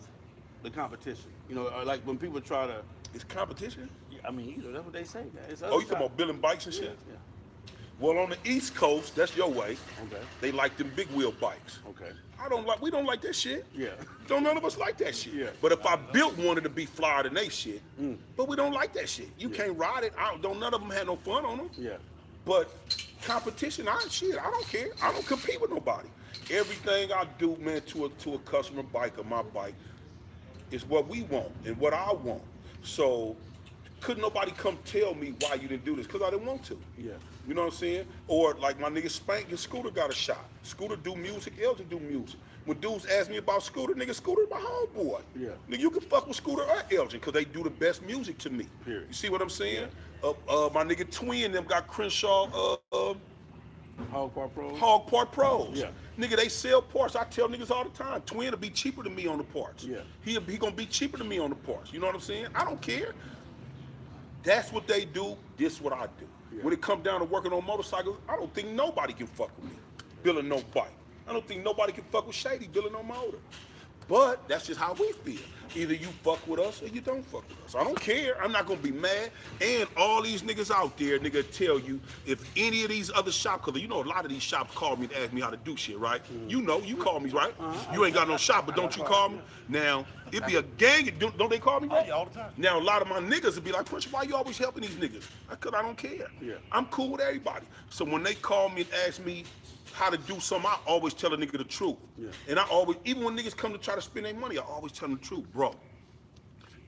the competition? You know, like when people try to. It's competition. I mean, you know, that's what they say. Man. It's Oh, you talking about building bikes and Yeah. shit? Well, on the East Coast, that's your way. Okay. They like them big wheel bikes. Okay. We don't like that shit. Yeah. Don't none of us like that shit. Yeah. But if I built one, it'd be flyer than they shit. Mm. But we don't like that shit. You Yeah. can't ride it. Don't none of them had no fun on them. Yeah. But competition, I don't care. I don't compete with nobody. Everything I do, man, to a customer bike or my bike is what we want and what I want. So couldn't nobody come tell me why you didn't do this? Because I didn't want to. Yeah. You know what I'm saying? Or like my nigga Spank and Scooter got a shot. Scooter do music, Elgin do music. When dudes ask me about Scooter, nigga, Scooter my homeboy. Yeah. Nigga, you can fuck with Scooter or Elgin because they do the best music to me. Period. You see what I'm saying? My nigga Twin them got Crenshaw Hog Park Pros. Hog Part Pros. Yeah. Nigga, they sell parts. I tell niggas all the time, Twin will be cheaper than me on the parts. Yeah. He gonna be cheaper than me on the parts. You know what I'm saying? I don't care. That's what they do. This what I do. Yeah. When it come down to working on motorcycles, I don't think nobody can fuck with me building no bike. I don't think nobody can fuck with Shady building no motor. But that's just how we feel. Either you fuck with us or you don't fuck with us. I don't care. I'm not gonna be mad. And all these niggas out there, nigga, tell you if any of these other shops, cause you know a lot of these shops call me to ask me how to do shit, right? You know, you call me, right? You ain't got no shop, but don't you call me? Now, it be a gang, don't they call me? Oh, yeah, all the time. Now, a lot of my niggas would be like, Punch, why you always helping these niggas? Cause I don't care. Yeah. I'm cool with everybody. So when they call me and ask me how to do something, I always tell a nigga the truth. Yeah. And I always, even when niggas come to try to spend their money, I always tell them the truth. Bro,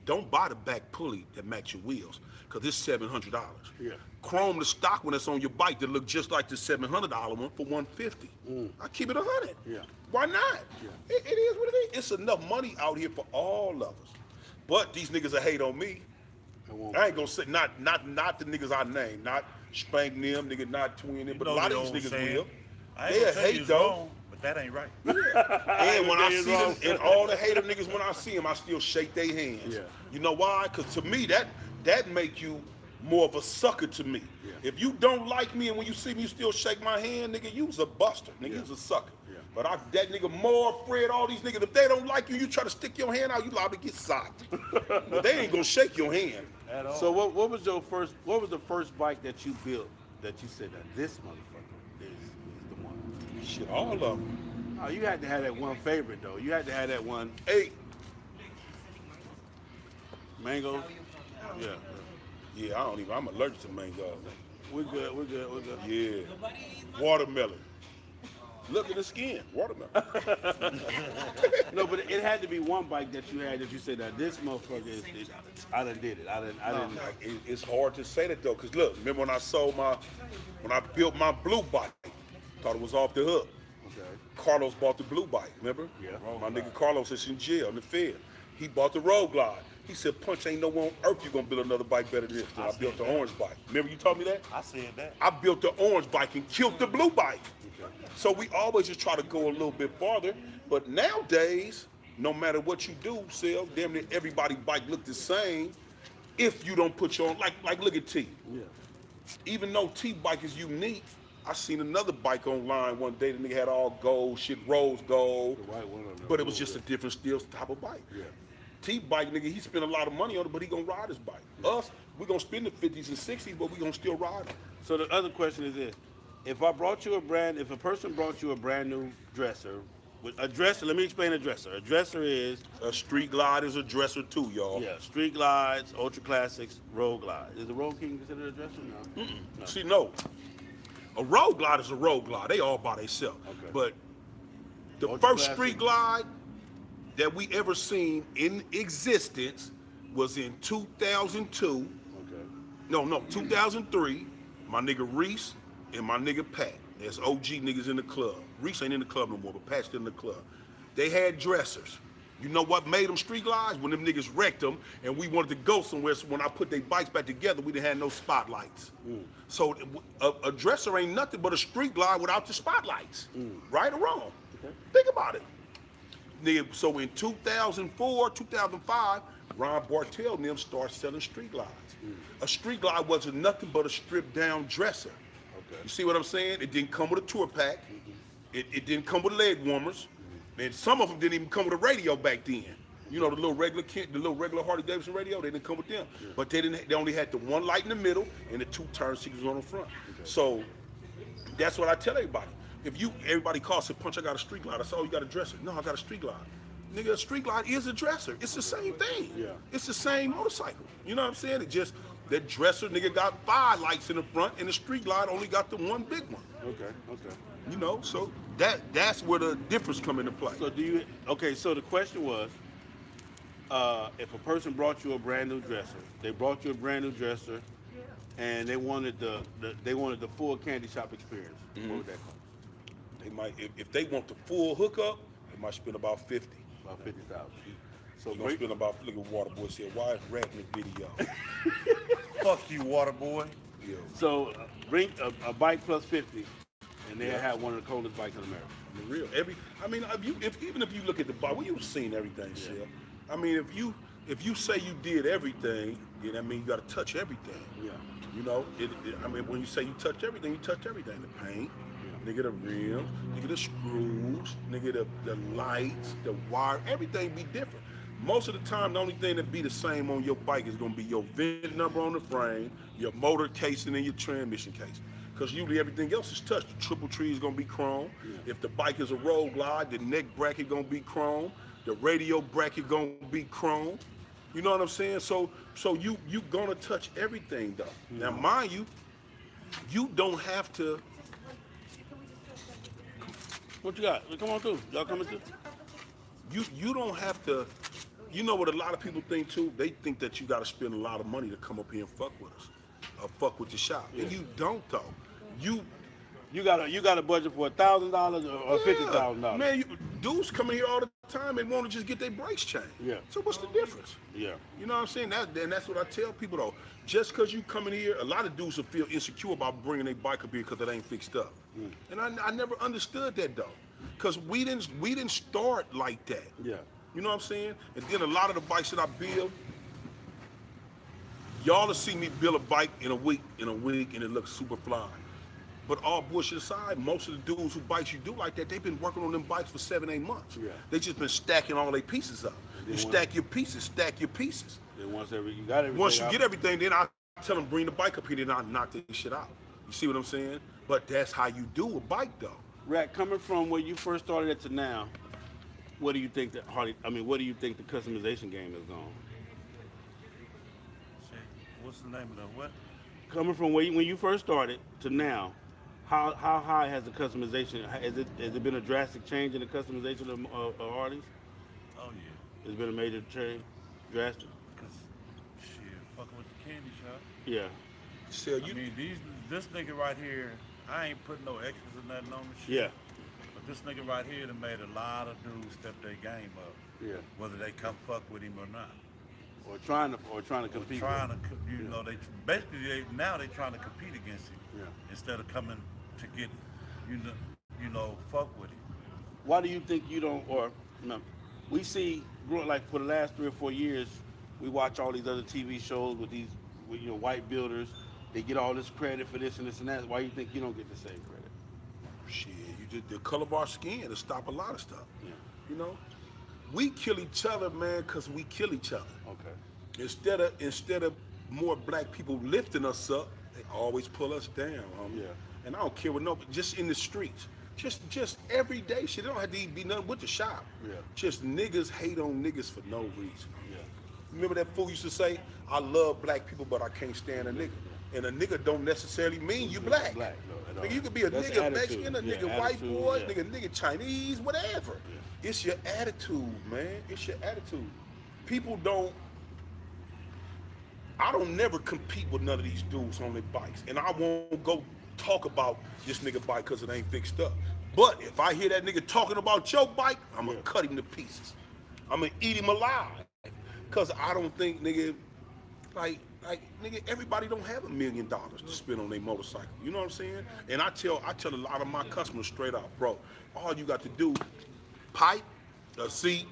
don't buy the back pulley that match your wheels, because it's $700. Yeah. Chrome the stock one that's on your bike that look just like the $700 one for $150. I keep it 100. Yeah. Why not? Yeah. It is what it is. It's enough money out here for all of us. But these niggas will hate on me. I ain't gonna say not the niggas I name, not Spank them, nigga, not Twin them, but a lot of these niggas will. I ain't They'll gonna say hate it's though. wrong, but that ain't right. And when I They see wrong. them, and all the hater niggas, when I see them, I still shake their hands. Yeah. You know why? Because to me, that make you more of a sucker to me. Yeah. If you don't like me and when you see me, you still shake my hand, nigga, you's a buster. Nigga, Yeah. you's a sucker. Yeah. But that nigga more Fred, all these niggas, if they don't like you, you try to stick your hand out, you liable to get socked. But they ain't gonna shake your hand. At all. So what was the first bike that you built that you said that this motherfucker is the one? Shit, all of them. Oh, you had to have that one favorite though. You had to have that one Hey, mango. Yeah. yeah, I'm allergic to mango. We're good. Yeah. Watermelon. Look at the skin, watermelon. No, but it had to be one bike that you had that you said that this motherfucker is I done did it. I didn't. It's hard to say that though, cause look, remember when I built my blue bike, thought it was off the hook. Okay. Carlos bought the blue bike, remember? Yeah. My nigga Carlos is in jail in the Fed. He bought the Road Glide. He said, Punch, ain't nowhere on earth you gonna build another bike better than this. So I built the orange bike. Remember you told me that? I said that. I built the orange bike and killed the blue bike. So we always just try to go a little bit farther. But nowadays, no matter what you do, Sel, damn near everybody bike look the same if you don't put your own, like look at T. Yeah. Even though T bike is unique, I seen another bike online one day. The nigga had all gold, shit, rose gold. The white one on there. But it was just a different steel type of bike. Yeah. T bike, nigga, he spent a lot of money on it, but he gonna ride his bike. Us, we gonna spend the 50s and 60s, but we gonna still ride it. So the other question is this: if a person brought you a brand new dresser, let me explain a dresser. A dresser is A street glide is a dresser too, y'all. street glides, ultra classics, road glide. Is the Road King considered a dresser? No. No. See, no. A road glide is a road glide. They all by themselves. Okay. But the Ultra first classic. street glide that we ever seen in existence was in 2002. Okay. No, 2003. My nigga Reese and my nigga Pat. There's OG niggas in the club. Reese ain't in the club no more, but Pat's still in the club. They had dressers. You know what made them street glides? When them niggas wrecked them and we wanted to go somewhere, so when I put their bikes back together, we didn't have no spotlights. So a dresser ain't nothing but a street glide without the spotlights. Right or wrong? Okay. Think about it. Nigga, so in 2004, 2005, Ron Bartel and them started selling street glides. A street glide wasn't nothing but a stripped down dresser. Okay. You see what I'm saying? It didn't come with a tour pack. It didn't come with leg warmers. And some of them didn't even come with a radio back then. You know, the little regular Harley Davidson radio, they didn't come with them. Yeah. But they only had the one light in the middle and the two turn signals on the front. Okay. So that's what I tell everybody. Everybody calls and Punch, I got a street glide. I said, oh, you got a dresser? No, I got a street glide. Nigga, a street glide is a dresser. It's the same thing. Yeah. It's the same motorcycle. You know what I'm saying? That dresser nigga got 5 lights in the front, and the street light only got the one big one. Okay. You know, so that's where the difference come into play. So do you? Okay. So the question was, if a person brought you a brand new dresser, they brought you a brand new dresser, and they wanted the full candy shop experience. What would that cost? They might, if they want the full hookup, they might spend about 50. About 50,000. So You're gonna spend about, look at Waterboy said, why is rat in the video? Fuck you, water boy. Yeah. So bring a bike plus 50, and they'll have one of the coldest bikes in America. For real. Even if you look at the bike, well, you've seen everything, Yeah. Shell. I mean, if you say you did everything, then I mean you gotta touch everything. Yeah. You know, I mean, when you say you touch everything, you touch everything. The paint, nigga, the rims, nigga, the screws, nigga, the lights, the wire, everything be different. Most of the time, the only thing that be the same on your bike is gonna be your VIN number on the frame, your motor casing, and your transmission case. Because usually everything else is touched. The triple tree is gonna be chrome. If the bike is a road glide, the neck bracket gonna be chrome. The radio bracket gonna be chrome. You know what I'm saying? So you gonna touch everything though. Now mind you, you don't have to. What you got? Come on through. Y'all coming through? You don't have to. You know what a lot of people think too? They think that you gotta spend a lot of money to come up here and fuck with us. Or fuck with the shop. And you don't though. You got a budget for $1,000 or $50,000. Man, dudes come in here all the time and want to just get their brakes changed. Yeah. So what's the difference? Yeah. You know what I'm saying? That's what I tell people though. Just because you come in here, a lot of dudes will feel insecure about bringing their bike up here because it ain't fixed up. And I never understood that though, because we didn't start like that. Yeah. You know what I'm saying? And then a lot of the bikes that I build, y'all will see me build a bike in a week, and it looks super fly. But all bullshit aside, most of the dudes who bikes you do like that, they've been working on them bikes for 7-8 months. Yeah. They just been stacking all their pieces up. You stack your pieces. Then once you got everything. Once you get everything, then I tell them bring the bike up here, then I knock this shit out. You see what I'm saying? But that's how you do a bike though. Rat, coming from where you first started it to now, what do you think what do you think the customization game has gone? What's the name of the what? Coming from when you first started to now, how high has the customization? Has it been a drastic change in the customization of Harleys? Oh yeah. It's been a major change, drastic. Cause shit, fucking with the candy shop. Yeah. So I mean, this nigga right here, I ain't putting no extras or nothing on the shit. Yeah. But this nigga right here done made a lot of dudes step their game up. Yeah. Whether they come fuck with him or not. Or trying to compete. You know, they now they trying to compete against him. Yeah. Instead of coming to get, you know, fuck with him. Why do you think you don't? Or we see, like for the last 3 or 4 years, we watch all these other TV shows with these, white builders. They get all this credit for this and this and that. Why do you think you don't get the same credit? shit, the color of our skin to stop a lot of stuff. Yeah. You know, we kill each other, man, because we kill each other. Okay. Instead of more black people lifting us up, they always pull us down. Yeah. And I don't care what nobody, just in the streets. Just everyday shit. It don't have to be nothing with the shop. Yeah. Just niggas hate on niggas for no reason. Yeah. Remember that fool used to say, I love black people, but I can't stand a nigga. And a nigga don't necessarily mean you black. Black, no, at all. Nigga, you could be a That's nigga attitude. Mexican, a Yeah, nigga white attitude, boy, yeah. nigga Chinese, whatever. Yeah. It's your attitude, man. It's your attitude. People don't, I don't never compete with none of these dudes on their bikes. And I won't go talk about this nigga bike because it ain't fixed up. But if I hear that nigga talking about your bike, I'm gonna cut him to pieces. I'm gonna eat him alive. Cause I don't think, nigga, like nigga, everybody don't have $1 million to spend on their motorcycle. You know what I'm saying? And I tell a lot of my customers straight out, bro, all you got to do, pipe, a seat,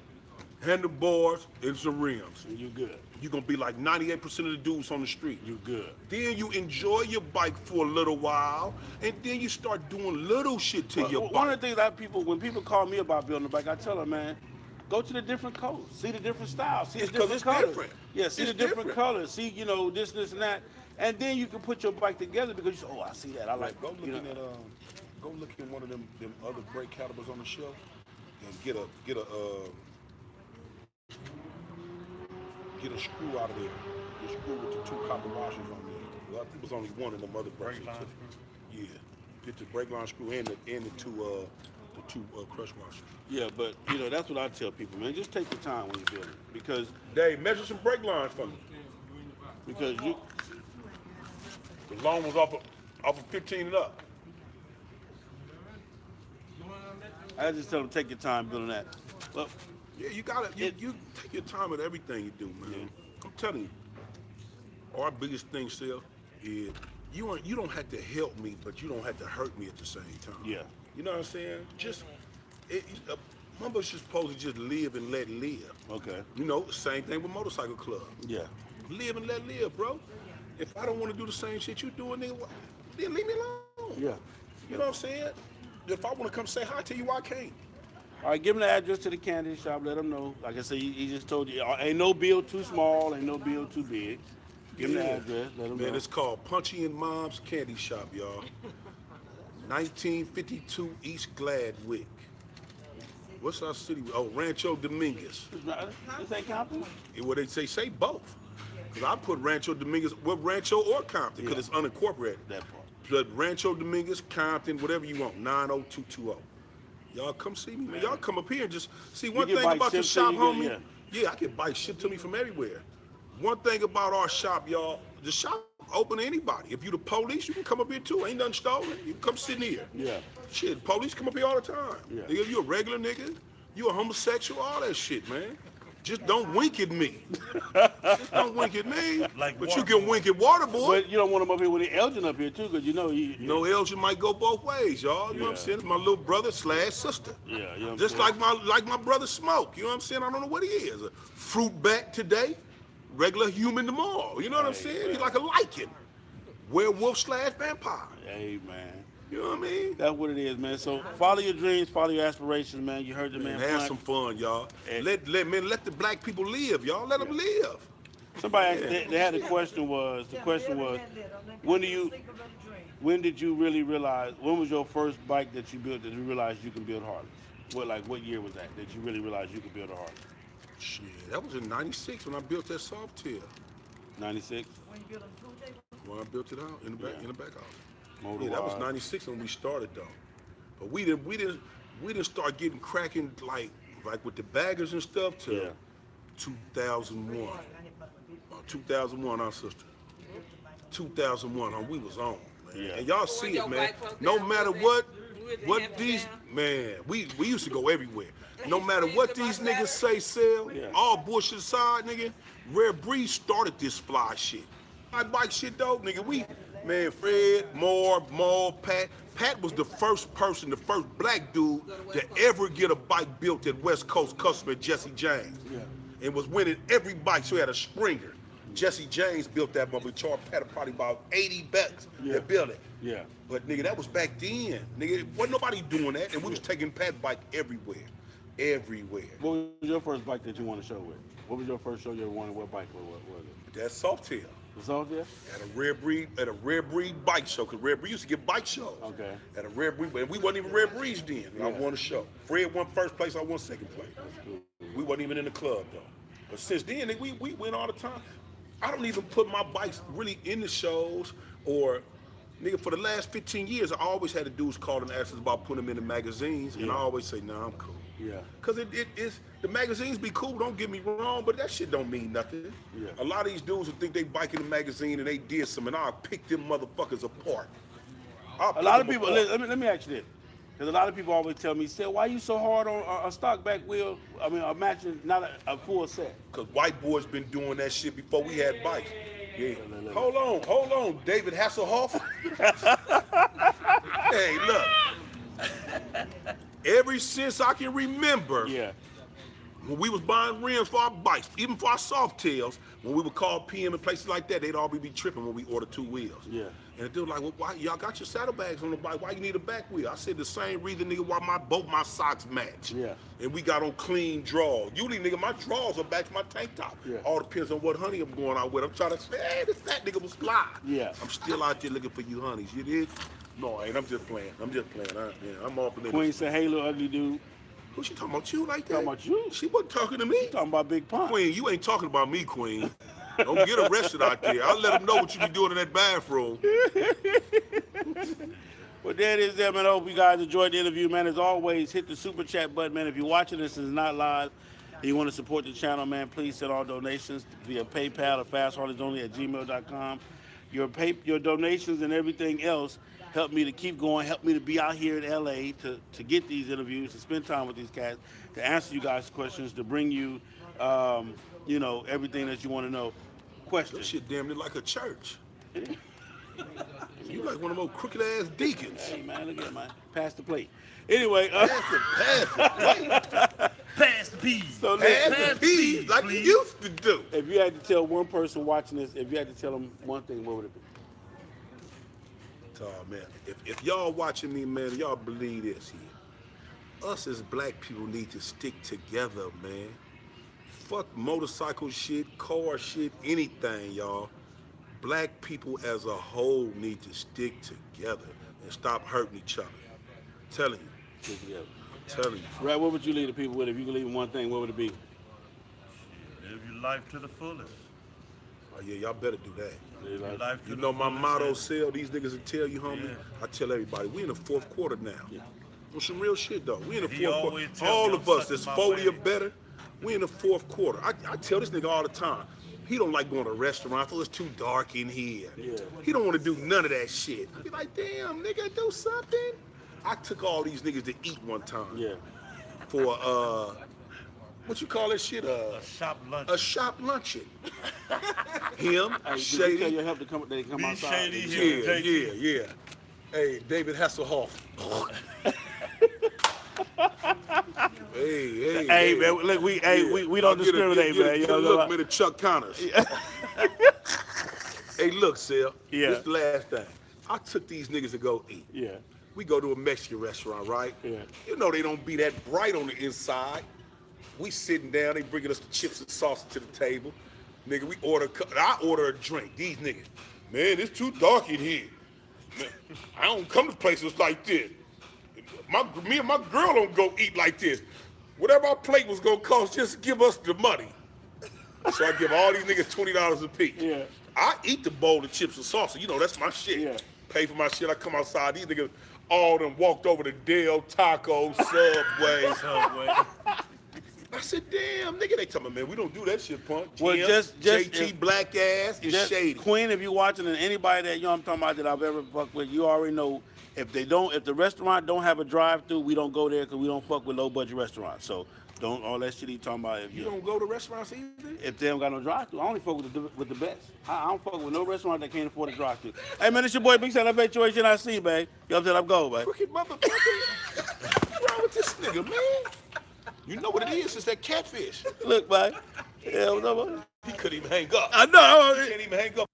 handlebars, and some rims. And you good. You're gonna be like 98% of the dudes on the street. You good. Then you enjoy your bike for a little while, and then you start doing little shit to your bike. One of the things when people call me about building a bike, I tell them, man, go to the different coats, see the different styles, see It's the different 'cause it's colors. different. Yeah, see It's the different different. colors, see, this and that. And then you can put your bike together because you say, oh, I see that. I like Go look at one of them other brake calibers on the shelf, and get a screw out of there the screw with the 2 copper washers on there. Well, I think it was only one in the mother Brake bracelet. line Yeah, get the brake line screw and the two crush washers. Yeah, but that's what I tell people, man. Just take your time when you're building, Dave, measure some brake lines for me. because you The long ones off of 15 and up. I just tell them take your time building that. Well, Yeah, you gotta you take your time with everything you do, man. Yeah. I'm telling you, our biggest thing, Sil, is you don't have to help me, but you don't have to hurt me at the same time. Yeah. You know what I'm saying? Just mother's just supposed to just live and let live. okay. Same thing with motorcycle club. Yeah. Live and let live, bro. If I don't want to do the same shit you doing, then leave me alone. Yeah. You know what I'm saying? If I want to come say hi to you, I can't. All right, give them the address to the candy shop. Let them know. Like I said, he just told you, ain't no bill too small, ain't no bill too big. Give them the address. Let them know. Man, it's called Punchy and Mom's Candy Shop, y'all. 1952 East Gladwick. What's our city? Oh, Rancho Dominguez. This ain't Compton? What they say both. Because I put Rancho Dominguez, Rancho or Compton, because Yeah. it's unincorporated. That part. But Rancho Dominguez, Compton, whatever you want, 90220. Y'all come see me, man. Y'all come up here and just see one get thing bikes about the shipped to shop, you, homie. Yeah, I get bikes shipped to me from everywhere. One thing about our shop, y'all, the shop open to anybody. If you the police, you can come up here too. Ain't nothing stolen. You can come sit in here. Yeah. Shit, police come up here all the time. Yeah. Nigga, you a regular nigga, you a homosexual, all that shit, man. Just don't wink at me. Just don't wink at me. Like but you Waterboy. can wink at Waterboy. But you don't want him up here with the Elgin up here, too, because he... No, Elgin might go both ways, y'all. You know what I'm Yeah. saying? It's my little brother / sister. Yeah, you know what I'm Just saying? like my brother Smoke. You know what I'm saying? I don't know what he is. A fruit bat today, regular human tomorrow. You know what I'm saying? He's like a lichen. Werewolf / vampire. Hey, man. You know what I mean? That's what it is, man. So follow your dreams, follow your aspirations, man. You heard the man. And have Punch. some fun, y'all. And- Let the black people live, y'all. Let them live. Somebody asked, they had the question was, when did you really realize, when was your first bike that you built that you realized you can build Harleys? What year was that you really realized you could build a Harley? Shit, that was in '96 when I built that soft tail. 96? When I built it out in the back, Yeah. in the back house. Motor Yeah, that was Wide. '96 when we started though. But we didn't start getting cracking like with the baggers and stuff till Yeah. 2001. 2001, our sister. 2001, we was on, man. Yeah. And y'all When see your it, man. bike broke No down, matter was what, it in what Hampton these Town? man, we used to go everywhere. No matter You what used to these buy niggas say, sell, Yeah. all bullshit aside, nigga. Rare Breeze started this fly shit. My bike shit though, nigga. Man, Fred, Moore, Pat. Pat was the first person, the first black dude to ever get a bike built at West Coast Custom at Jesse James. Yeah. And was winning every bike. So he had a Springer. Jesse James built that mother. Charged Pat probably about $80 Yeah. to build it. Yeah. But nigga, that was back then. Nigga, wasn't nobody doing that. And we was taking Pat bike everywhere. Everywhere. What was your first bike that you want to show with? What was your first show you ever wanted? What bike was it? That's Softail. The Soft there? At a rare breed bike show, because Rare Breed used to get bike shows. Okay. At a Rare Breed, but we wasn't even Rare Breeds then. I won a show. Fred won first place, I won second place. We wasn't even in the club though. But since then, nigga, we went all the time. I don't even put my bikes really in the shows or, nigga, for the last 15 years, I always had the dudes call and ask us about putting them in the magazines, and I always say, nah, I'm cool. Yeah. Cause it is the magazines be cool, don't get me wrong, but that shit don't mean nothing. Yeah. A lot of these dudes who think they bike in the magazine and they did something, I'll pick them motherfuckers apart. A lot of people, let me ask you this. Because a lot of people always tell me, say, why you so hard on a stock back wheel? I mean, a matching, not a full set. Cause white boys been doing that shit before we had bikes. Yeah. Hold on, David Hasselhoff. Hey, look. Ever since I can remember, Yeah. when we was buying rims for our bikes, even for our soft tails, when we would call PM and places like that, they'd all be tripping when we order 2 wheels. Yeah. And they were like, well, why y'all got your saddlebags on the bike? Why you need a back wheel? I said the same reason, nigga, why both my socks match. Yeah. And we got on clean drawers. Usually, nigga, my drawers are back to my tank top. Yeah. All depends on what honey I'm going out with. I'm trying to say, hey, this fat nigga was fly. Yeah. I'm still out there looking for you honeys. You did? No, I ain't. I'm just playing. I'm off in Queen said, hey, little ugly dude. Who she talking about you like that? Talking about you. She wasn't talking to me. Talking about Big Pun. Queen, you ain't talking about me, Queen. Don't get arrested out there. I'll let them know what you be doing in that bathroom. Well, there it is, there, man. I hope you guys enjoyed the interview, man. As always, hit the super chat button, man. If you're watching this and it's not live and you want to support the channel, man, please send all donations via PayPal or FastHeartedOnly@gmail.com. Your donations and everything else help me to keep going, help me to be out here in LA to get these interviews, to spend time with these cats, to answer you guys' questions, to bring you, everything that you want to know. That Questions. shit damn near like a church. You like one of them old crooked ass deacons. Hey, man, look at man. Pass the plate. Anyway, Pass Pass the peas. so the peas like you please. used to do. if you had to tell one person watching this, if you had to tell them one thing, what would it be? Oh, man, if y'all watching me, man, y'all believe this here. Us as black people need to stick together, man. Fuck motorcycle shit, car shit, anything, y'all. Black people as a whole need to stick together and stop hurting each other. I'm telling you. Stick together. I'm telling you. Right, what would you leave the people with? If you could leave them one thing, what would it be? Live your life to the fullest. Oh, yeah, y'all better do that. Live your life to You the know my fullest, motto, and- Sell, these niggas will tell you, homie. Yeah. I tell everybody, we in the fourth quarter now. On some real shit, though. We in the He fourth quarter. always tell All me of I'm us that's sucking my 40 or way. better, we in the fourth quarter. I tell this nigga all the time, he don't like going to restaurants, so it's too dark in here. Yeah. He don't want to do none of that shit. I be like, damn, nigga, do something. I took all these niggas to eat one time. Yeah. For, what you call that shit? A shop lunch. A shop luncheon. Him, Hey, did you tell Shady. your help to come? They come Be outside. shady Did here. you- Yeah, JT. yeah, yeah. Hey, David Hasselhoff. Hey, Hey, man, look, we don't discriminate, man. You Get a know, look, man, at Chuck Connors. Hey, look, Sil. Yeah. This is the last thing. I took these niggas to go eat. Yeah. We go to a Mexican restaurant, right? Yeah. You know they don't be that bright on the inside. We sitting down, they bringing us the chips and sauce to the table. Nigga, I order a drink. These niggas, man, it's too dark in here. Man, I don't come to places like this. Me and my girl don't go eat like this. Whatever our plate was gonna cost, just give us the money. So I give all these niggas $20 a piece. Yeah. I eat the bowl of chips and salsa. You know, that's my shit. Yeah. Pay for my shit. I come outside. These niggas all them walked over to Del Taco, Subway. Subway. I said, damn, nigga, they tell me, man, we don't do that shit, punk. Well, Him, just JT if- black ass is Just, shady. Queen, if you're watching, and anybody that I'm talking about that I've ever fucked with, you already know if the restaurant don't have a drive-through, we don't go there because we don't fuck with low-budget restaurants. So don't all that shit he talking about. You don't go to restaurants either? If they don't got no drive-through, I only fuck with the best. I don't fuck with no restaurant that can't afford a drive-through. Hey man, it's your boy Big Sam. I bet you ain't I see, man. You know what I'm saying? I'm going, man. Crooked motherfucker. What's wrong with this nigga, man? You know what it is? It's that catfish. Look, man. Yeah, what's up, man? He couldn't even hang up. I know. He can't even hang up.